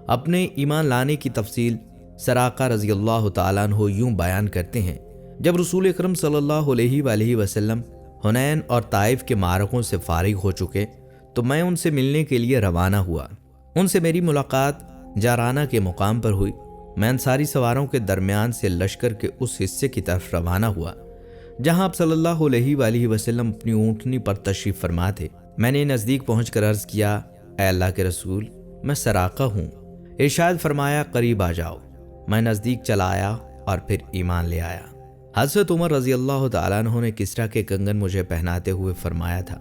اپنے ایمان لانے کی تفصیل سراقہ رضی اللہ تعالیٰ عنہ یوں بیان کرتے ہیں، جب رسول اکرم صلی اللہ علیہ وآلہ وسلم حنین اور طائف کے معرکوں سے فارغ ہو چکے تو میں ان سے ملنے کے لیے روانہ ہوا۔ ان سے میری ملاقات جارانہ کے مقام پر ہوئی۔ میں انصاری سواروں کے درمیان سے لشکر کے اس حصے کی طرف روانہ ہوا جہاں آپ صلی اللہ علیہ وآلہ وسلم اپنی اونٹنی پر تشریف فرما تھے۔ میں نے نزدیک پہنچ کر عرض کیا، اے اللہ کے رسول، میں سراقہ ہوں۔ ارشاد فرمایا، قریب آ جاؤ۔ میں نزدیک چلا آیا اور پھر ایمان لے آیا۔ حضرت عمر رضی اللہ تعالیٰ عنہ نے کسریٰ کے کنگن مجھے پہناتے ہوئے فرمایا تھا،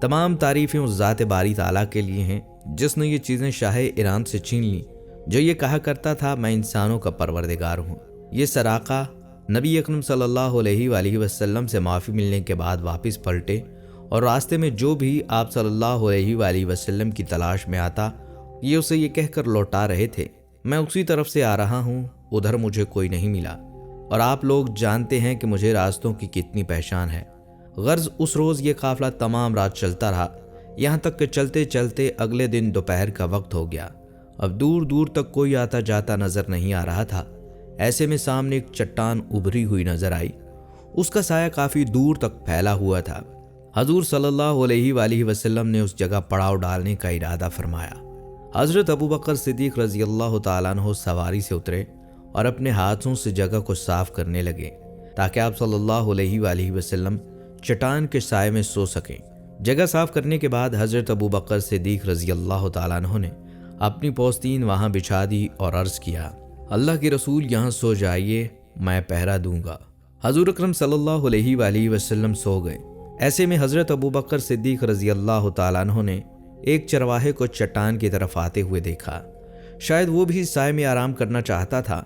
تمام تعریفیں اس ذات باری تعالیٰ کے لیے ہیں جس نے یہ چیزیں شاہ ایران سے چھین لیں، جو یہ کہا کرتا تھا میں انسانوں کا پروردگار ہوں۔ یہ سراقہ نبی اکرم صلی اللہ علیہ وآلہ وسلم سے معافی ملنے کے بعد واپس پلٹے اور راستے میں جو بھی آپ صلی اللہ علیہ وآلہ وسلم کی تلاش میں آتا یہ اسے یہ کہہ کر لوٹا رہے تھے، میں اسی طرف سے آ رہا ہوں، ادھر مجھے کوئی نہیں ملا، اور آپ لوگ جانتے ہیں کہ مجھے راستوں کی کتنی پہچان ہے۔ غرض اس روز یہ قافلہ تمام رات چلتا رہا، یہاں تک کہ چلتے چلتے اگلے دن دوپہر کا وقت ہو گیا۔ اب دور دور تک کوئی آتا جاتا نظر نہیں آ رہا تھا۔ ایسے میں سامنے ایک چٹان ابھری ہوئی نظر آئی، اس کا سایہ کافی دور تک پھیلا ہوا تھا۔ حضور صلی اللہ علیہ وآلہ وسلم نے اس جگہ پڑاؤ ڈالنے کا ارادہ فرمایا۔ حضرت ابوبکر صدیق رضی اللہ تعالیٰ عنہ سواری سے اترے اور اپنے ہاتھوں سے جگہ کو صاف کرنے لگے تاکہ آپ صلی اللہ علیہ وآلہ وسلم چٹان کے سائے میں سو سکیں۔ جگہ صاف کرنے کے بعد حضرت ابوبکر صدیق رضی اللہ تعالیٰ عنہ نے اپنی پوستین وہاں بچھا دی اور عرض کیا، اللہ کے رسول یہاں سو جائیے، میں پہرا دوں گا۔ حضور اکرم صلی اللہ علیہ وآلہ وسلم سو گئے۔ ایسے میں حضرت ابوبکر صدیق رضی اللہ تعالیٰ عنہ نے ایک چرواہے کو چٹان کی طرف آتے ہوئے دیکھا، شاید وہ بھی سائے میں آرام کرنا چاہتا تھا۔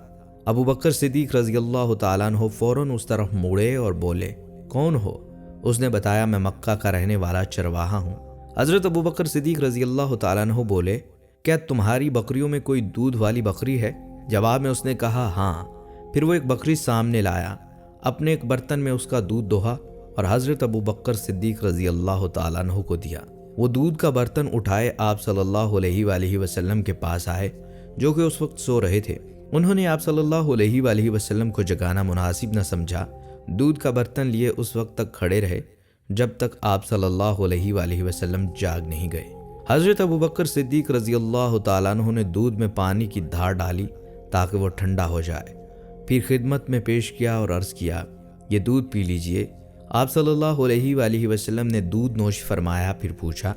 ابوبکر صدیق رضی اللہ تعالیٰ عنہ فوراً اس طرف مڑے اور بولے، کون ہو؟ اس نے بتایا، میں مکہ کا رہنے والا چرواہا ہوں۔ حضرت ابوبکر صدیق رضی اللہ تعالیٰ عنہ بولے، کیا تمہاری بکریوں میں کوئی دودھ والی بکری ہے؟ جواب میں اس نے کہا، ہاں۔ پھر وہ ایک بکری سامنے لایا، اپنے ایک برتن میں اس کا دودھ دوہا اور حضرت ابوبکر صدیق رضی اللہ تعالیٰ عنہ کو دیا۔ وہ دودھ کا برتن اٹھائے آپ صلی اللہ علیہ وآلہ وسلم کے پاس آئے، جو کہ اس وقت سو رہے تھے۔ انہوں نے آپ صلی اللہ علیہ وآلہ وسلم کو جگانا مناسب نہ سمجھا، دودھ کا برتن لیے اس وقت تک کھڑے رہے جب تک آپ صلی اللہ علیہ وآلہ وسلم جاگ نہیں گئے۔ حضرت ابوبکر صدیق رضی اللہ تعالیٰ عنہ نے دودھ میں پانی کی دھار ڈالی تاکہ وہ ٹھنڈا ہو جائے، پھر خدمت میں پیش کیا اور عرض کیا، یہ دودھ پی لیجئے۔ آپ صلی اللہ علیہ وآلہ وسلم نے دودھ نوش فرمایا، پھر پوچھا،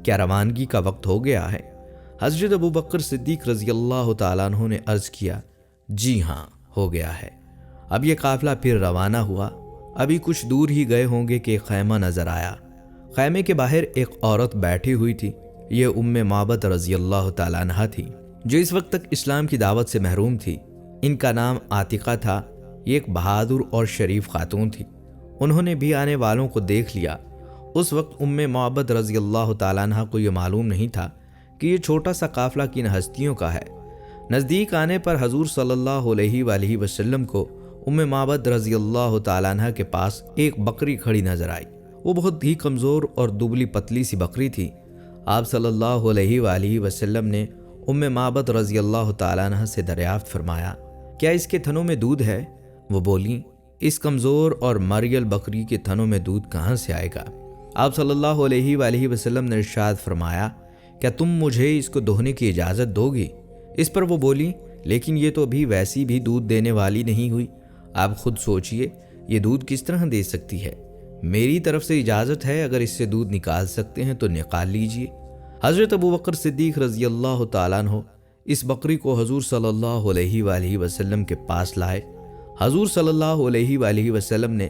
کیا روانگی کا وقت ہو گیا ہے؟ حضرت ابوبکر صدیق رضی اللہ تعالیٰ عنہ نے عرض کیا، جی ہاں، ہو گیا ہے۔ اب یہ قافلہ پھر روانہ ہوا۔ ابھی کچھ دور ہی گئے ہوں گے کہ ایک خیمہ نظر آیا۔ خیمے کے باہر ایک عورت بیٹھی ہوئی تھی، یہ معبد رضی اللہ تعالیٰ عنہ تھی، جو اس وقت تک اسلام کی دعوت سے محروم تھی۔ ان کا نام عاتقہ تھا۔ یہ ایک بہادر اور شریف خاتون تھی۔ انہوں نے بھی آنے والوں کو دیکھ لیا۔ اس وقت معبد رضی اللہ تعالیٰ عنہ کو یہ معلوم نہیں تھا کہ یہ چھوٹا سا قافلہ کن ہستیوں کا ہے۔ نزدیک آنے پر حضور صلی اللہ علیہ وآلہ وسلم کو معبد رضی اللہ تعالیٰ عنہ کے پاس ایک بکری کھڑی نظر آئی۔ وہ بہت ہی کمزور اور دبلی پتلی سی بکری تھی۔ آپ صلی اللہ علیہ وآلہ وسلم نے معبد رضی اللہ تعالیٰ عنہ سے دریافت فرمایا، کیا اس کے تھنوں میں دودھ ہے؟ وہ بولیں، اس کمزور اور مریل بکری کے تھنوں میں دودھ کہاں سے آئے گا؟ آپ صلی اللہ علیہ وآلہ وسلم نے ارشاد فرمایا، کیا تم مجھے اس کو دہنے کی اجازت دو گی؟ اس پر وہ بولی، لیکن یہ تو ابھی ویسی بھی دودھ دینے والی نہیں ہوئی، آپ خود سوچئے یہ دودھ کس طرح دے سکتی ہے؟ میری طرف سے اجازت ہے، اگر اس سے دودھ نکال سکتے ہیں تو نکال لیجئے۔ حضرت ابوبکر صدیق رضی اللہ تعالیٰ عنہ اس بکری کو حضور صلی اللہ علیہ وآلہ وسلم کے پاس لائے۔ حضور صلی اللہ علیہ وآلہ وسلم نے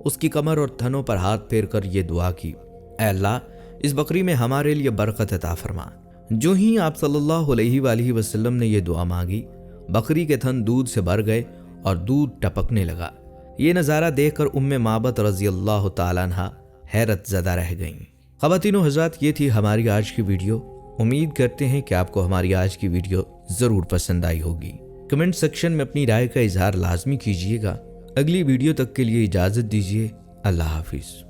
اس کی کمر اور تھنوں پر ہاتھ پھیر کر یہ دعا کی، اے اللہ، اس بکری میں ہمارے لیے برکت عطا فرما۔ جو ہی آپ صلی اللہ علیہ وآلہ وسلم نے یہ دعا مانگی، بکری کے تھن دودھ سے بھر گئے اور دودھ ٹپکنے لگا۔ یہ نظارہ دیکھ کر معبد رضی اللہ تعالیٰ عنہ حیرت زدہ رہ گئیں۔ خواتین و حضرات، یہ تھی ہماری آج کی ویڈیو۔ امید کرتے ہیں کہ آپ کو ہماری آج کی ویڈیو ضرور پسند آئی ہوگی۔ کمنٹ سیکشن میں اپنی رائے کا اظہار لازمی کیجیے گا۔ اگلی ویڈیو تک کے لیے اجازت دیجیے۔ اللہ حافظ۔